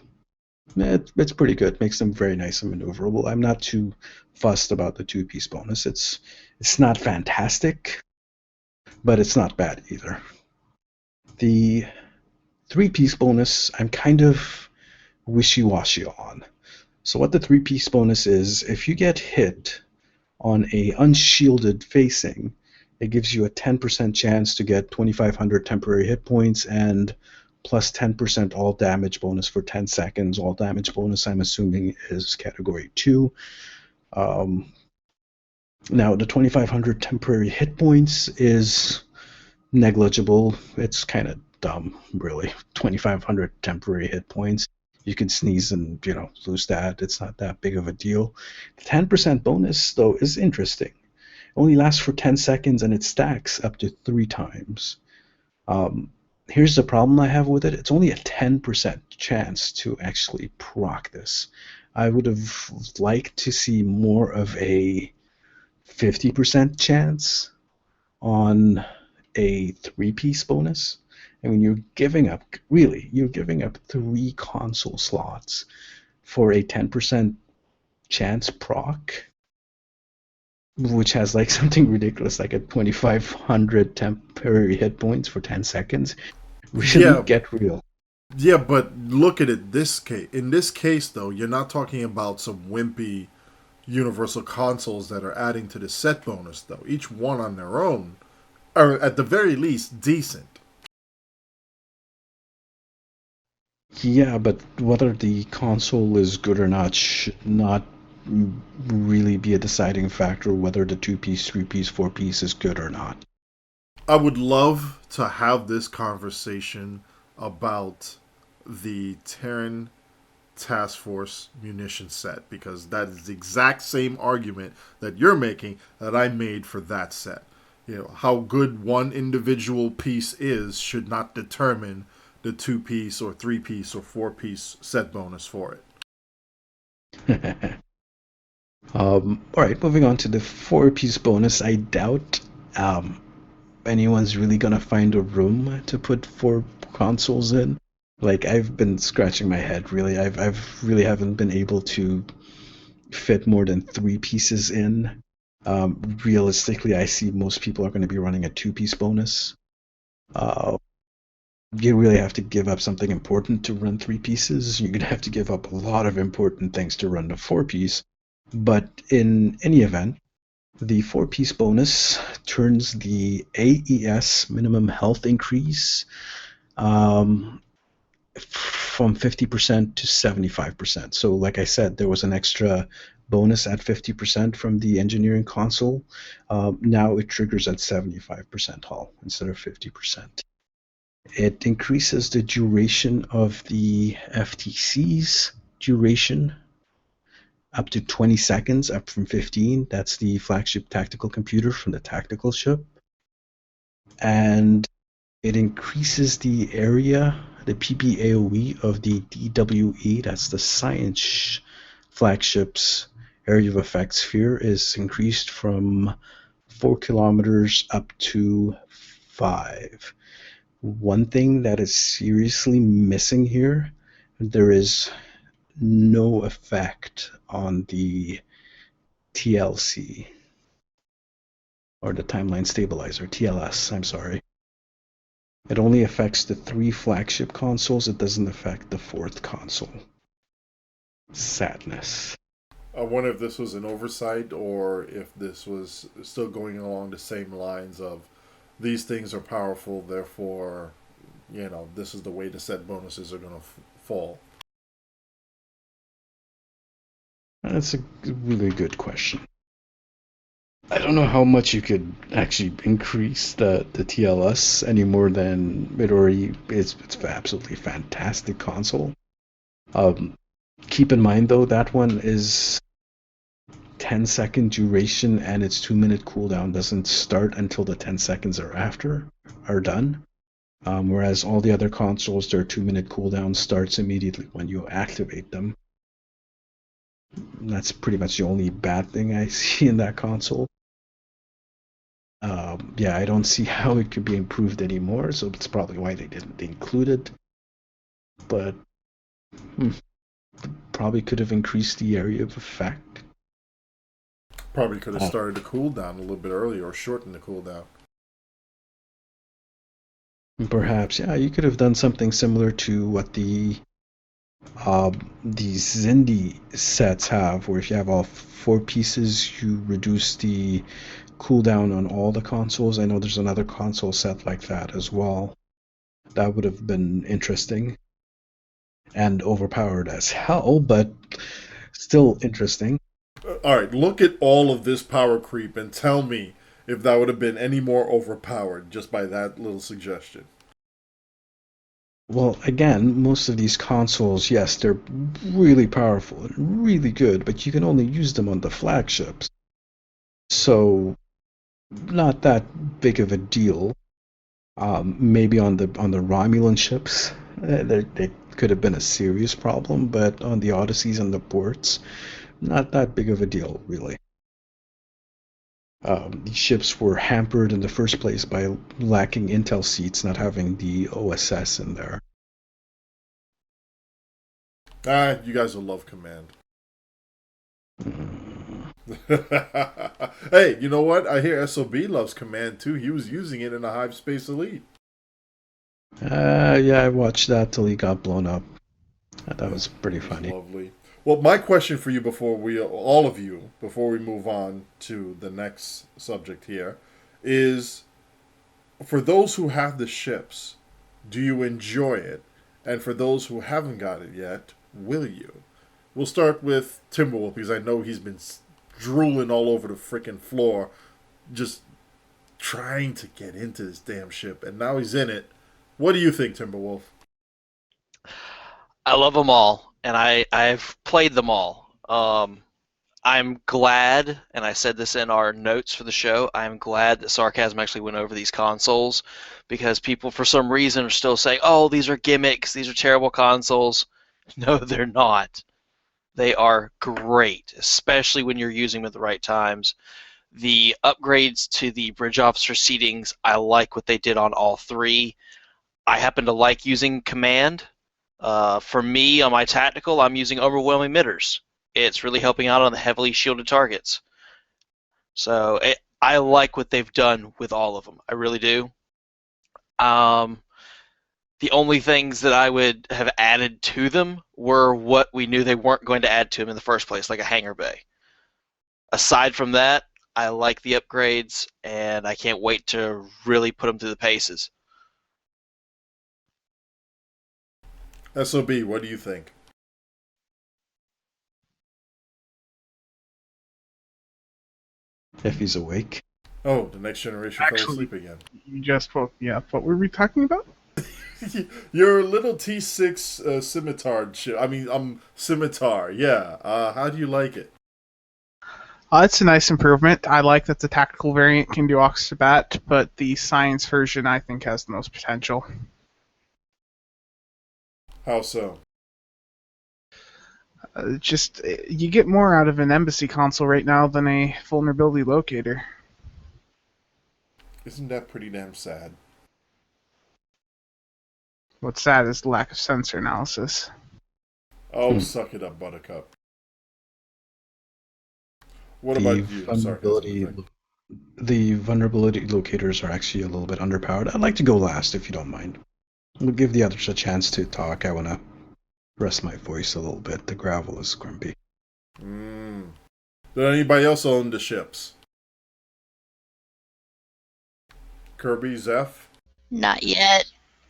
It's pretty good. Makes them very nice and maneuverable. I'm not too fussed about the 2-piece bonus. It's not fantastic, but it's not bad either. The 3-piece bonus, I'm kind of wishy-washy on. So what the 3-piece bonus is, if you get hit on a unshielded facing, it gives you a 10% chance to get 2,500 temporary hit points and plus 10% all damage bonus for 10 seconds. All damage bonus, I'm assuming, is category 2. Now, the 2,500 temporary hit points is negligible. It's kind of dumb, really. 2,500 temporary hit points. You can sneeze and, lose that. It's not that big of a deal. The 10% bonus, though, is interesting. It only lasts for 10 seconds and it stacks up to 3 times. Here's the problem I have with it. It's only a 10% chance to actually proc this. I would have liked to see more of a 50% chance on a 3-piece bonus. I mean, you're giving up 3 console slots for a 10% chance proc, which has like something ridiculous like a 2,500 temporary hit points for 10 seconds. Really get real. Yeah, but look at it in this case, though, you're not talking about some wimpy universal consoles that are adding to the set bonus, though. Each one on their own are, at the very least, decent. Yeah, but whether the console is good or not should not really be a deciding factor whether the 2-piece, 3-piece, 4-piece is good or not. I would love to have this conversation about the Terran Task Force munition set, because that is the exact same argument that you're making that I made for that set. How good one individual piece is should not determine the 2-piece or 3-piece or 4-piece set bonus for it. All right, moving on to the 4-piece bonus. I doubt anyone's really gonna find a room to put 4 consoles in. Like, I've been scratching my head, really. I've really haven't been able to fit more than 3 pieces in. Realistically, I see most people are going to be running a 2-piece bonus. You really have to give up something important to run 3 pieces. You're going to have to give up a lot of important things to run the 4-piece. But in any event, the 4-piece bonus turns the AES minimum health increase from 50% to 75%. So like I said, there was an extra bonus at 50% from the engineering console. Now it triggers at 75% hull instead of 50%. It increases the duration of the FTC's duration up to 20 seconds, up from 15. That's the flagship tactical computer from the tactical ship. And it increases the area, the PBAOE of the DWE, that's the science flagship's area of effect sphere, is increased from 4 kilometers up to 5. One thing that is seriously missing here, there is no effect on the TLC, or the timeline stabilizer, TLS, I'm sorry. It only affects the 3 flagship consoles. It doesn't affect the 4th console. Sadness. I wonder if this was an oversight or if this was still going along the same lines of these things are powerful, therefore, this is the way the set bonuses are going to fall. That's a really good question. I don't know how much you could actually increase the TLS any more than it already is. It's an absolutely fantastic console. Keep in mind, though, that one is 10-second duration and its 2-minute cooldown doesn't start until the 10 seconds are done. Whereas all the other consoles, their 2-minute cooldown starts immediately when you activate them. That's pretty much the only bad thing I see in that console. I don't see how it could be improved anymore, so that's probably why they didn't include it. But probably could have increased the area of effect. Probably could have started the cooldown a little bit earlier or shortened the cooldown. Perhaps, yeah, you could have done something similar to what the These Zindi sets have, where if you have all 4 pieces, you reduce the cooldown on all the consoles. I know there's another console set like that as well. That would have been interesting and overpowered as hell, but still interesting. All right, look at all of this power creep and tell me if that would have been any more overpowered just by that little suggestion. Well, again, most of these consoles, yes, they're really powerful and really good, but you can only use them on the flagships. So, not that big of a deal. Maybe on the Romulan ships, they could have been a serious problem, but on the Odysseys and the ports, not that big of a deal, really. These ships were hampered in the first place by lacking intel seats, not having the OSS in there. You guys will love Command. Mm. Hey, you know what? I hear SOB loves Command too. He was using it in a Hive Space Elite. Yeah, I watched that till he got blown up. That was pretty funny. Lovely. Well, my question for you before we move on to the next subject here is, for those who have the ships, do you enjoy it? And for those who haven't got it yet, will you? We'll start with TimberWolf because I know he's been drooling all over the freaking floor just trying to get into this damn ship, and now he's in it. What do you think, TimberWolf? I love them all, and I've played them all. I'm glad, and I said this in our notes for the show, I'm glad that Sarcasm actually went over these consoles, because people for some reason are still saying, oh, these are gimmicks, these are terrible consoles. No, they're not. They are great, especially when you're using them at the right times. The upgrades to the bridge officer seatings, I like what they did on all 3. I happen to like using Command. For me, on my tactical, I'm using overwhelming emitters. It's really helping out on the heavily shielded targets. So I like what they've done with all of them. I really do. The only things that I would have added to them were what we knew they weren't going to add to them in the first place, like a hangar bay. Aside from that, I like the upgrades, and I can't wait to really put them through the paces. SOB, what do you think? If he's awake. Oh, the next generation fell Actually, asleep again. You just woke me up. What were we talking about? Your little T6 scimitar ship. Scimitar. Yeah. How do you like it? It's a nice improvement. I like that the tactical variant can do Oxabat, but the science version I think has the most potential. How so? You get more out of an embassy console right now than a vulnerability locator. Isn't that pretty damn sad? What's sad is the lack of sensor analysis. Oh, suck it up, Buttercup. What about you? The vulnerability locators are actually a little bit underpowered. I'd like to go last, if you don't mind. We'll give the others a chance to talk. I want to rest my voice a little bit. The gravel is grumpy. Did anybody else own the ships? Kirby, Zeph? Not yet.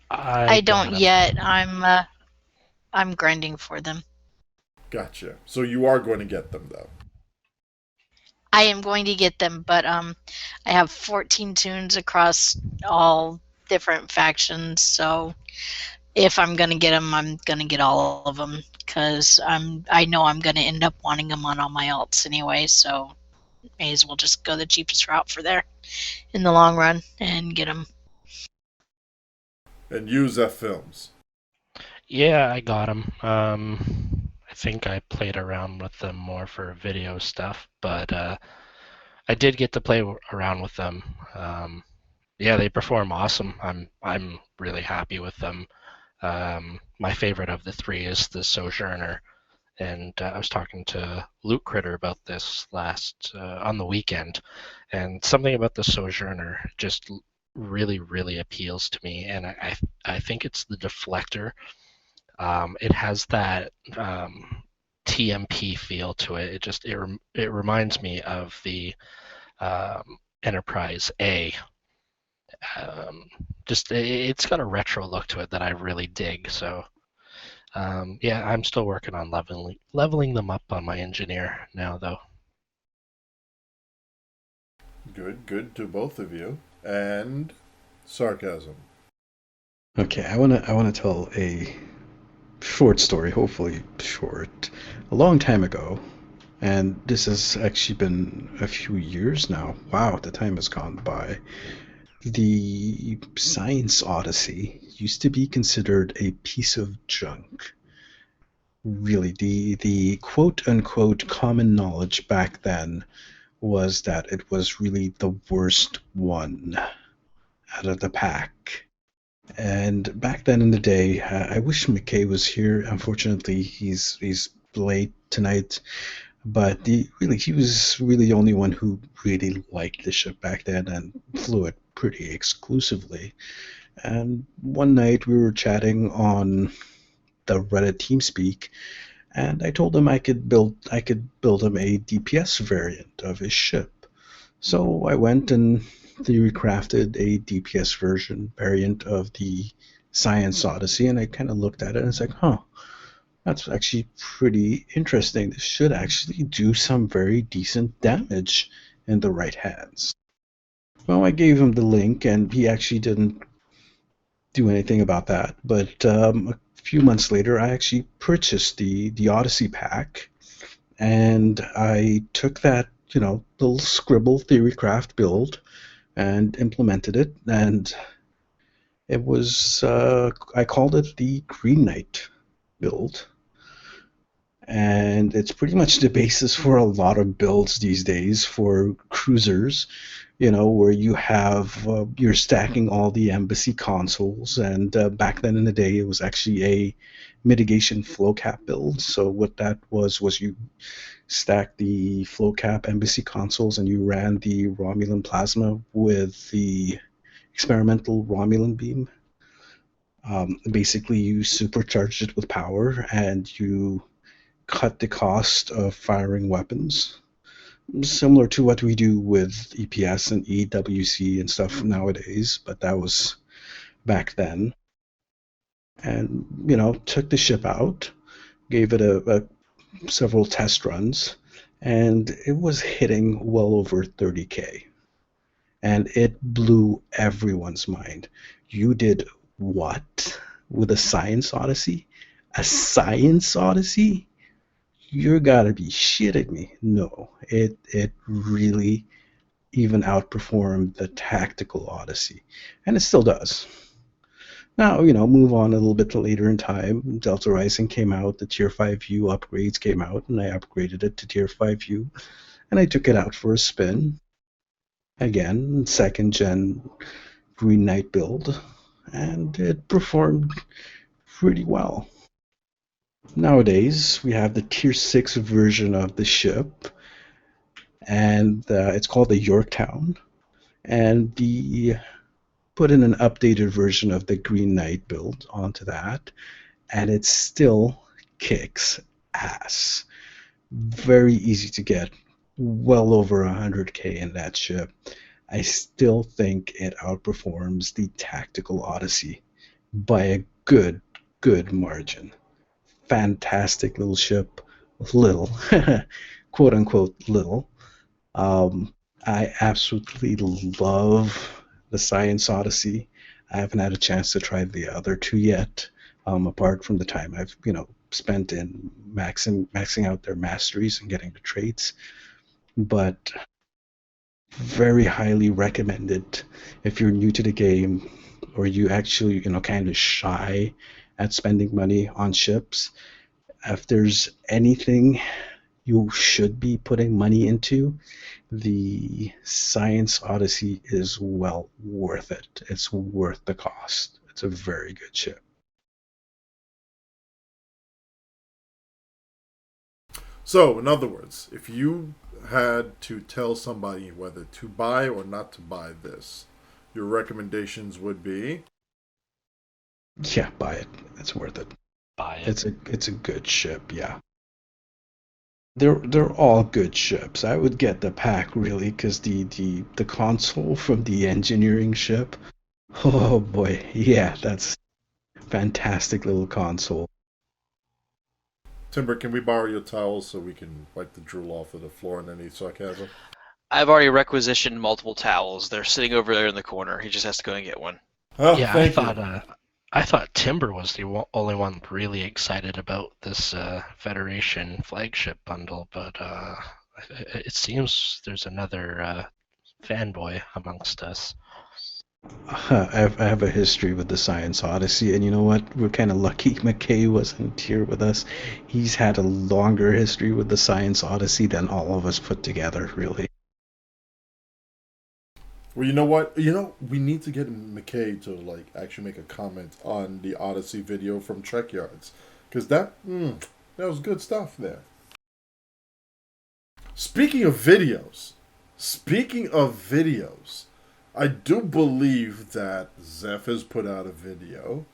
I don't yet. I'm grinding for them. Gotcha. So you are going to get them, though. I am going to get them, but I have 14 tunes across all different factions, so if I'm going to get them, I'm going to get all of them, because I know I'm going to end up wanting them on all my alts anyway, so may as well just go the cheapest route for there in the long run and get them. And use F films. Yeah, I got them. I think I played around with them more for video stuff, but I did get to play around with them. Yeah, they perform awesome. I'm really happy with them. My favorite of the 3 is the Sojourner, and I was talking to Luke Critter about this last on the weekend, and something about the Sojourner just really, really appeals to me, and I think it's the deflector. It has that TMP feel to it. It reminds me of the Enterprise A. It's got a retro look to it that I really dig. So yeah, I'm still working on leveling them up on my engineer now, though. Good to both of you. And Sarcasm. Okay, I wanna tell a short story, hopefully short. A long time ago, and this has actually been a few years now. Wow, the time has gone by. The Science Odyssey used to be considered a piece of junk. Really, the quote unquote common knowledge back then was that it was really the worst one out of the pack. And back then in the day, I wish McKay was here. Unfortunately, he's late tonight. But he was really the only one who really liked the ship back then and flew it pretty exclusively. And one night we were chatting on the Reddit TeamSpeak, and I told him I could build him a DPS variant of his ship. So I went and theory crafted a DPS version variant of the Science Odyssey, and I kind of looked at it and it's like, huh, that's actually pretty interesting. This should actually do some very decent damage in the right hands. Well, I gave him the link, and he actually didn't do anything about that. But a few months later, I actually purchased the Odyssey pack, and I took that little scribble theorycraft build and implemented it, and it was I called it the Green Knight build. And it's pretty much the basis for a lot of builds these days for cruisers, where you're stacking all the embassy consoles. And back then in the day, it was actually a mitigation flow cap build. So what that was you stacked the flow cap embassy consoles and you ran the Romulan plasma with the experimental Romulan beam. Basically, you supercharged it with power and you cut the cost of firing weapons, similar to what we do with EPS and EWC and stuff nowadays, but that was back then. And took the ship out, gave it a several test runs, and it was hitting well over 30K, and it blew everyone's mind. You did what with a Science Odyssey? A Science Odyssey? You gotta be shitting me. No, it really even outperformed the Tactical Odyssey, and it still does. Now, move on a little bit later in time. Delta Rising came out, the Tier 5U upgrades came out, and I upgraded it to Tier 5U, and I took it out for a spin. Again, second gen Green Knight build, and it performed pretty well. Nowadays, we have the Tier 6 version of the ship, and it's called the Yorktown, and put in an updated version of the Green Knight build onto that, and it still kicks ass. Very easy to get, well over 100K in that ship. I still think it outperforms the Tactical Odyssey by a good margin. Fantastic little ship, little, quote unquote little. I absolutely love the Science Odyssey. I haven't had a chance to try the other two yet, apart from the time I've spent in maxing out their masteries and getting the traits. But very highly recommended if you're new to the game, or you actually kind of shy at spending money on ships. If there's anything you should be putting money into, the Science Odyssey is well worth it. It's worth the cost. It's a very good ship. So, in other words, if you had to tell somebody whether to buy or not to buy this, your recommendations would be? Yeah, buy it. It's worth it. buy it. It's a good ship, yeah. They're all good ships. I would get the pack really, because the console from the engineering ship. Oh boy, yeah, that's fantastic little console. Timber, can we borrow your towels so we can wipe the drool off of the floor underneath Sarcasm? I've already requisitioned multiple towels. They're sitting over there in the corner. He just has to go and get one. Oh, Yeah, thank you. I thought Timber was the only one really excited about this Federation flagship bundle, but it seems there's another fanboy amongst us. I have a history with the Science Odyssey, and you know what? We're kind of lucky McKay wasn't here with us. He's had a longer history with the Science Odyssey than all of us put together, really. Well, you know what? We need to get McKay to like actually make a comment on the Odyssey video from Trek Yards, because that was good stuff there. Speaking of videos, I do believe that Zeph has put out a video,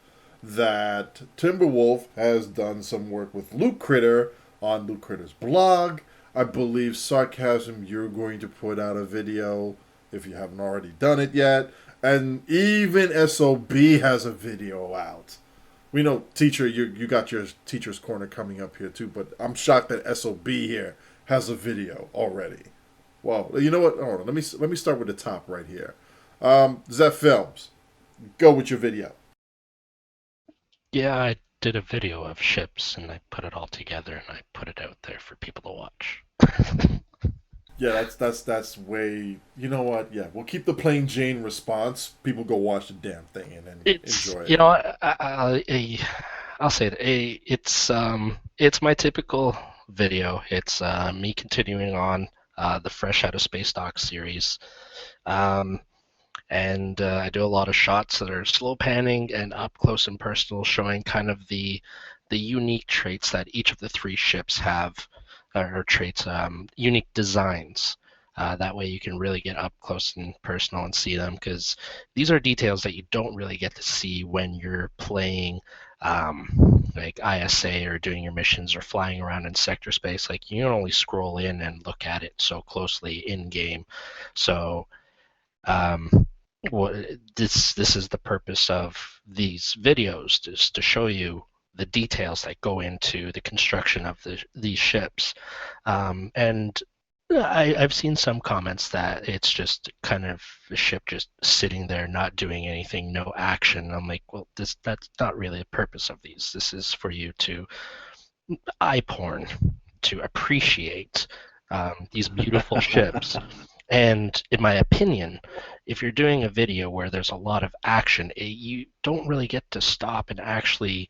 that TimberWolf has done some work with Luke Critter on Luke Critter's blog. I believe Sarcasm, you're going to put out a video if you haven't already done it yet. And even SOB has a video out. We know, Teacher, you got your Teacher's Corner coming up here too, but I'm shocked that SOB here has a video already. Well, you know what? Hold on. Let me start with the top right here. Zeph Films, go with your video. Yeah, I did a video of ships and I put it all together and I put it out there for people to watch. Yeah, that's way. You know what? Yeah, we'll keep the plain Jane response. People go watch the damn thing and then enjoy it. You know, I'll say it. It's my typical video. It's me continuing on the Fresh Out of Space Dock series. And I do a lot of shots that are slow panning and up close and personal, showing kind of the unique traits that each of the three ships have, or traits, unique designs. That way you can really get up close and personal and see them, because these are details that you don't really get to see when you're playing like ISA or doing your missions or flying around in sector space. Like, you can only scroll in and look at it so closely in game. So this is the purpose of these videos, is to show you the details that go into the construction of these ships. And I've seen some comments that it's just kind of the ship just sitting there not doing anything, no action. I'm like, well, that's not really the purpose of these. This is for you to eye porn, to appreciate these beautiful ships. And in my opinion, if you're doing a video where there's a lot of action, you don't really get to stop and actually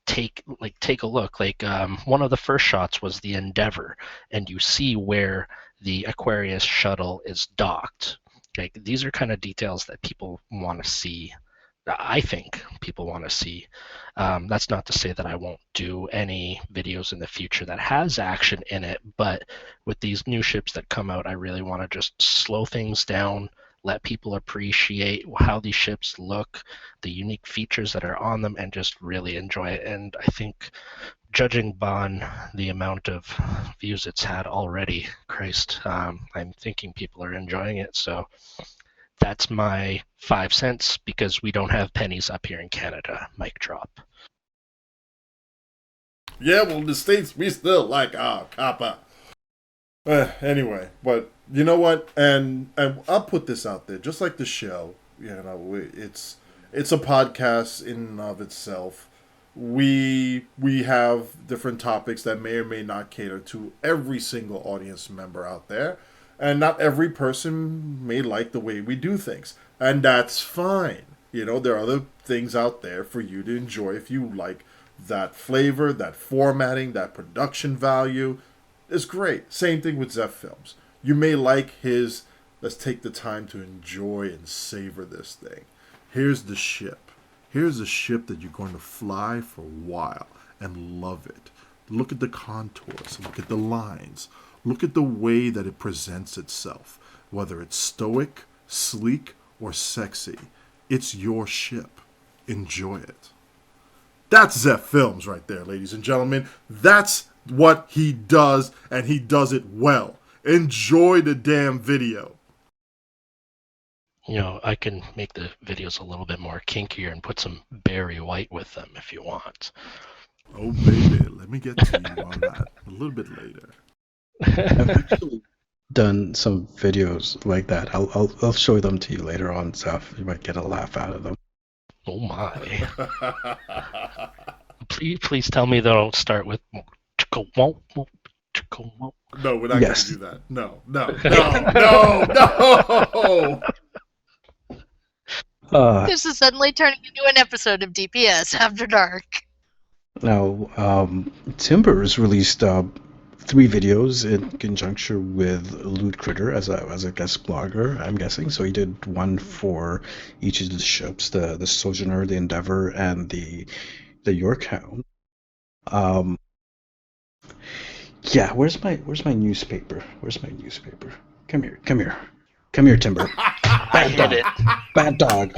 take a look. Like, one of the first shots was the Endeavor, and you see where the Aquarius shuttle is docked. Like, these are kind of details that people want to see. I think people want to see. That's not to say that I won't do any videos in the future that has action in it, but with these new ships that come out, I really want to just slow things down, let people appreciate how these ships look, the unique features that are on them, and just really enjoy it. And I think, judging by the amount of views it's had already, Christ, I'm thinking people are enjoying it. So that's my 5 cents, because we don't have pennies up here in Canada. Mic drop. Yeah, well, in the States, we still like our copper. Anyway, but you know what? And I'll put this out there, just like the show. It's a podcast in and of itself. We have different topics that may or may not cater to every single audience member out there, and not every person may like the way we do things, and that's fine. There are other things out there for you to enjoy if you like that flavor, that formatting, that production value. It's great. Same thing with Zeph Films. You may like his, let's take the time to enjoy and savor this thing. Here's the ship. Here's a ship that you're going to fly for a while and love it. Look at the contours. Look at the lines. Look at the way that it presents itself. Whether it's stoic, sleek, or sexy. It's your ship. Enjoy it. That's Zeph Films right there, ladies and gentlemen. That's what he does, and he does it well. Enjoy the damn video. You know, I can make the videos a little bit more kinkier and put some berry white with them if you want. Oh, baby, let me get to you on that a little bit later. I've actually done some videos like that. I'll show them to you later on, Zeph. You might get a laugh out of them. Oh my. Please tell me they don't start with No, we're not Yes. going to do that. No. This is suddenly turning into an episode of DPS After Dark. Now, Timber has released 3 videos in conjunction with Loot Critter as a guest blogger, I'm guessing. So he did one for each of the ships, the Sojourner, the Endeavor, and the Yorkhound. Yeah, where's my newspaper? Where's my newspaper? Come here, Timber. I hit it. Bad dog.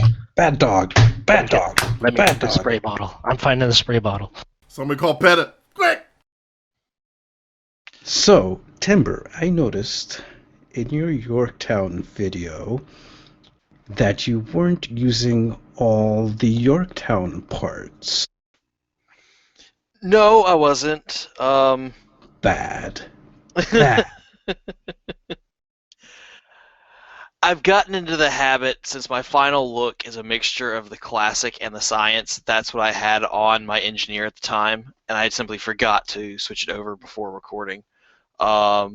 Let me get the spray bottle. I'm finding the spray bottle. Somebody call Petta. Quick! So, Timber, I noticed in your Yorktown video that you weren't using all the Yorktown parts. No, I wasn't. Bad. I've gotten into the habit since my final look is a mixture of the classic and the science. That's what I had on my engineer at the time, and I simply forgot to switch it over before recording. I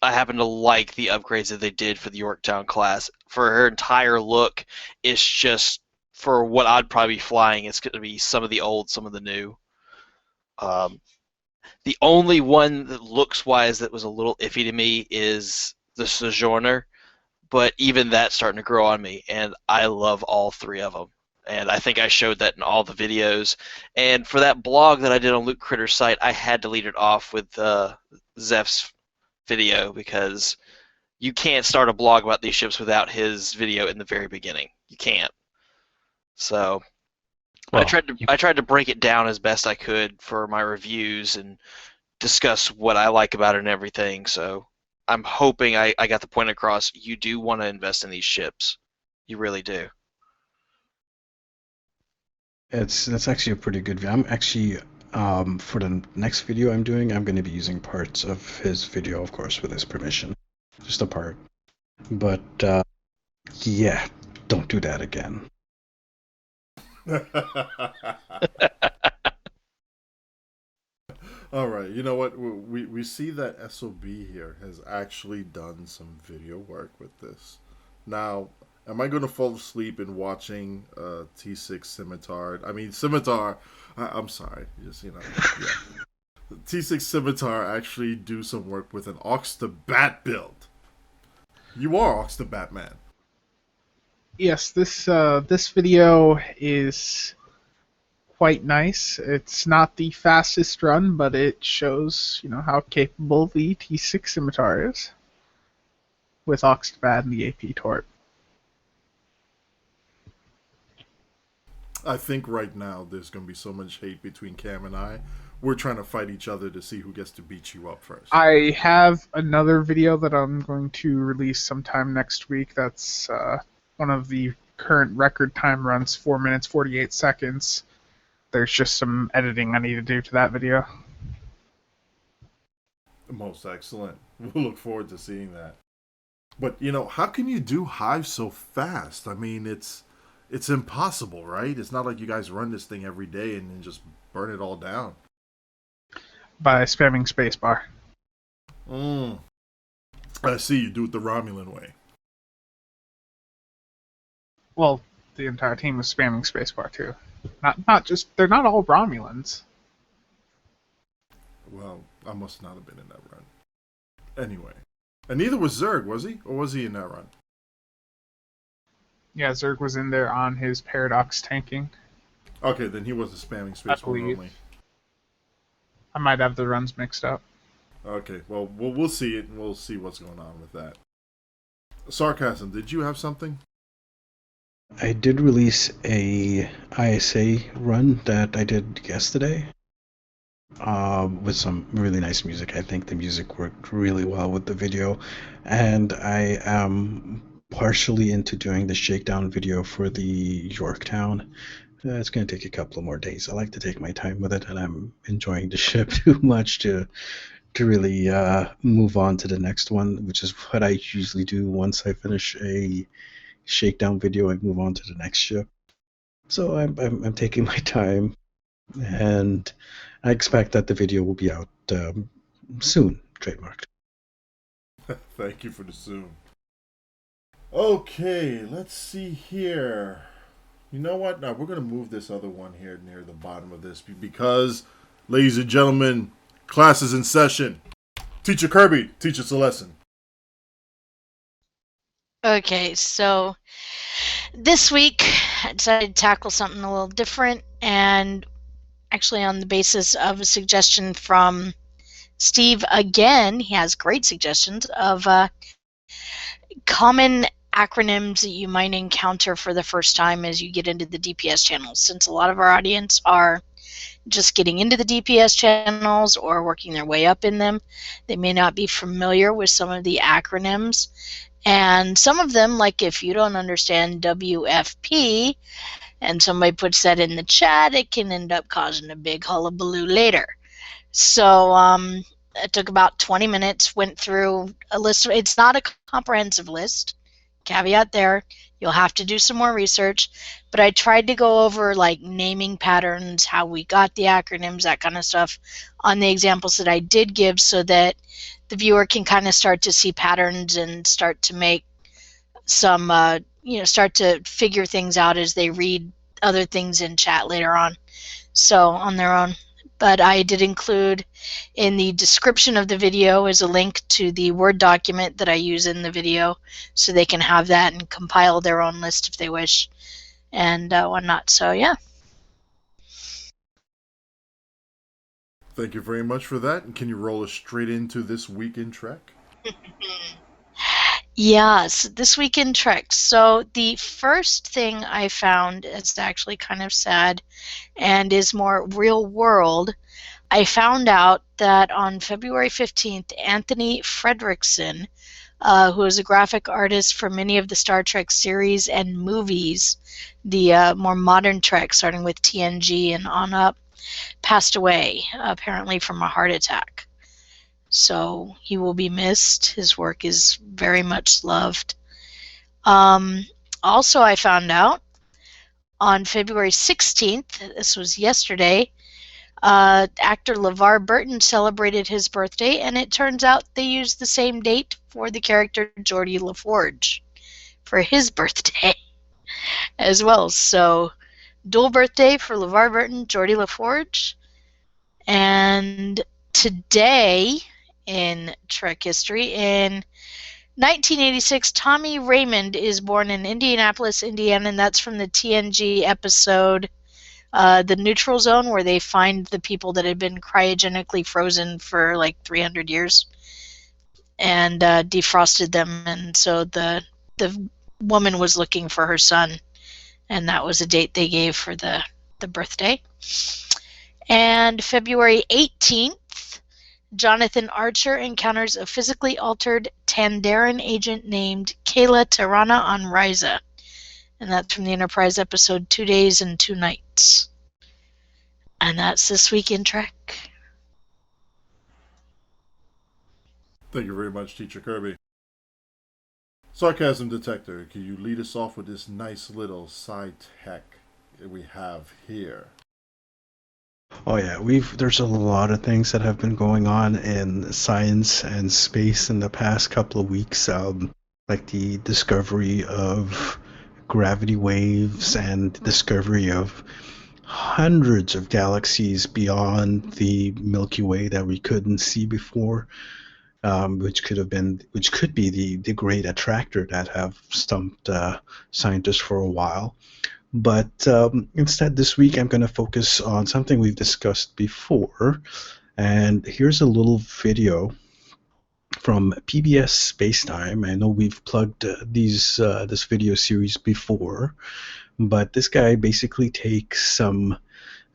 happen to like the upgrades that they did for the Yorktown class. For her entire look, it's just for what I'd probably be flying. It's going to be some of the old, some of the new. The only one that looks-wise that was a little iffy to me is the Sojourner. But even that's starting to grow on me, and I love all 3 of them. And I think I showed that in all the videos. And for that blog that I did on Loot Critter's site, I had to lead it off with Zeph's video because you can't start a blog about these ships without his video in the very beginning. You can't. So I tried to break it down as best I could for my reviews and discuss what I like about it and everything. So I'm hoping I got the point across. You do want to invest in these ships. You really do. That's actually a pretty good video. I'm actually, for the next video I'm doing, I'm going to be using parts of his video, of course, with his permission. Just a part. But, yeah, don't do that again. All right, you know what? We see that SOB here has actually done some video work with this. Now, am I going to fall asleep in watching T6 Scimitar? I mean, Scimitar, I'm sorry. Just, yeah. T6 Scimitar actually do some work with an Ox the Bat build. You are Ox the Batman. Yes, this video is quite nice. It's not the fastest run, but it shows, how capable the T6 Scimitar is with Oxtbad and the AP Torp. I think right now there's going to be so much hate between Cam and I. We're trying to fight each other to see who gets to beat you up first. I have another video that I'm going to release sometime next week. That's one of the current record time runs, 4 minutes, 48 seconds. There's just some editing I need to do to that video. Most excellent. We'll look forward to seeing that. But, how can you do Hive so fast? I mean, it's impossible, right? It's not like you guys run this thing every day and then just burn it all down. By spamming spacebar. I see, you do it the Romulan way. Well, the entire team was spamming spacebar too. Not just, they're not all Romulans. Well, I must not have been in that run. Anyway. And neither was Zerg, was he? Or was he in that run? Yeah, Zerg was in there on his Paradox tanking. Okay, then he wasn't spamming spacebar only. I might have the runs mixed up. Okay, well, we'll see it, and we'll see what's going on with that. Sarcasm, did you have something? I did release a ISA run that I did yesterday with some really nice music. I think the music worked really well with the video, and I am partially into doing the shakedown video for the Yorktown. It's going to take a couple of more days. I like to take my time with it, and I'm enjoying the ship too much to really move on to the next one, which is what I usually do once I finish a shakedown video. I move on to the next ship. So I'm taking my time, and I expect that the video will be out soon, trademarked. Thank you for the soon. Okay, let's see here. You know what? Now we're going to move this other one here near the bottom of this because, ladies and gentlemen, class is in session. Teacher Kirby, teach us a lesson. Okay, so this week I decided to tackle something a little different, and actually on the basis of a suggestion from Steve again. He has great suggestions of common acronyms that you might encounter for the first time as you get into the DPS channels, since a lot of our audience are just getting into the DPS channels or working their way up in them. They may not be familiar with some of the acronyms, and some of them, like if you don't understand WFP and somebody puts that in the chat, it can end up causing a big hullabaloo later. So it took about 20 minutes, went through a list. It's not a comprehensive list. Caveat there. You'll have to do some more research. But I tried to go over like naming patterns, how we got the acronyms, that kind of stuff on the examples that I did give so that the viewer can kind of start to see patterns and start to make some, start to figure things out as they read other things in chat later on. So on their own. But I did include in the description of the video is a link to the Word document that I use in the video so they can have that and compile their own list if they wish and whatnot. So, yeah. Thank you very much for that. And can you roll us straight into this week in Trek? Yes, this week in Trek. So the first thing I found is actually kind of sad and is more real world. I found out that on February 15th, Anthony Fredrickson, who is a graphic artist for many of the Star Trek series and movies, the more modern Trek, starting with TNG and on up, passed away, apparently from a heart attack. So he will be missed. His work is very much loved. Also, I found out on February 16th, this was yesterday, actor LeVar Burton celebrated his birthday, and it turns out they used the same date for the character Geordi LaForge for his birthday as well. So, dual birthday for LeVar Burton, Geordi LaForge. And today in Trek history, in 1986, Tommy Raymond is born in Indianapolis, Indiana, and that's from the TNG episode The Neutral Zone, where they find the people that had been cryogenically frozen for like 300 years and defrosted them. And so the woman was looking for her son, and that was a date they gave for the birthday. And February 18th, Jonathan Archer encounters a physically altered Tandaran agent named Kayla Tirana on Risa. And that's from the Enterprise episode 2 Days and 2 Nights. And that's this week in Trek. Thank you very much, Teacher Kirby. Sarcasm Detector, can you lead us off with this nice little side tech that we have here? Oh yeah, there's a lot of things that have been going on in science and space in the past couple of weeks, like the discovery of gravity waves and discovery of hundreds of galaxies beyond the Milky Way that we couldn't see before, which could be the great attractor that have stumped scientists for a while. But instead, this week I'm going to focus on something we've discussed before. And here's a little video from PBS Spacetime. I know we've plugged this video series before, but this guy basically takes some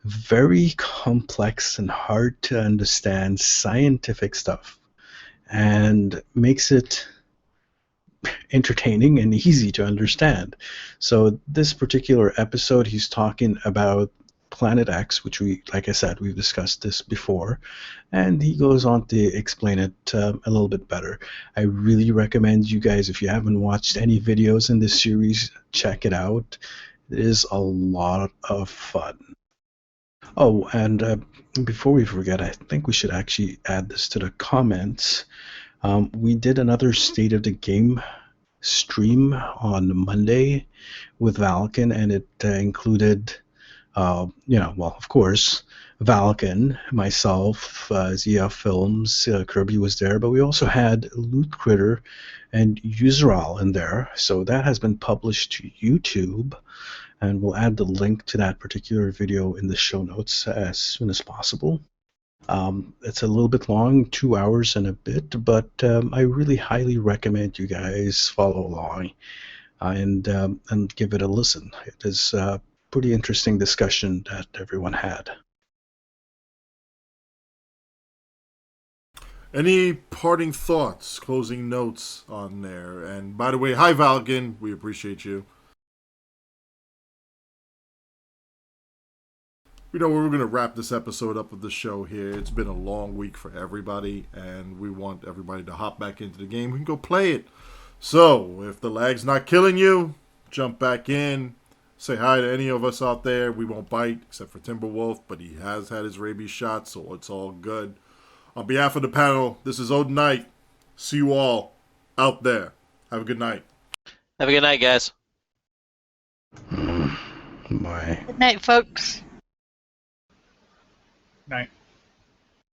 very complex and hard to understand scientific stuff and makes it entertaining and easy to understand. So this particular episode, he's talking about Planet X, which like I said, we've discussed this before, and he goes on to explain it a little bit better. I really recommend you guys, if you haven't watched any videos in this series, check it out. It is a lot of fun. Oh, and before we forget, I think we should actually add this to the comments. We did another State of the Game stream on Monday with Valken, and it included, of course, Valken, myself, ZF Films, Kirby was there, but we also had Loot Critter and Useral in there. So that has been published to YouTube, and we'll add the link to that particular video in the show notes as soon as possible. It's a little bit long, 2 hours and a bit, but I really highly recommend you guys follow along and give it a listen. It is a pretty interesting discussion that everyone had. Any parting thoughts, closing notes on there? And by the way, hi Valgan, we appreciate you. We're going to wrap this episode up of the show here. It's been a long week for everybody, and we want everybody to hop back into the game. We can go play it. So, if the lag's not killing you, jump back in. Say hi to any of us out there. We won't bite, except for TimberWolf, but he has had his rabies shot, so it's all good. On behalf of the panel, this is Odin Knight. See you all out there. Have a good night. Have a good night, guys. Bye. Good night, folks. Night.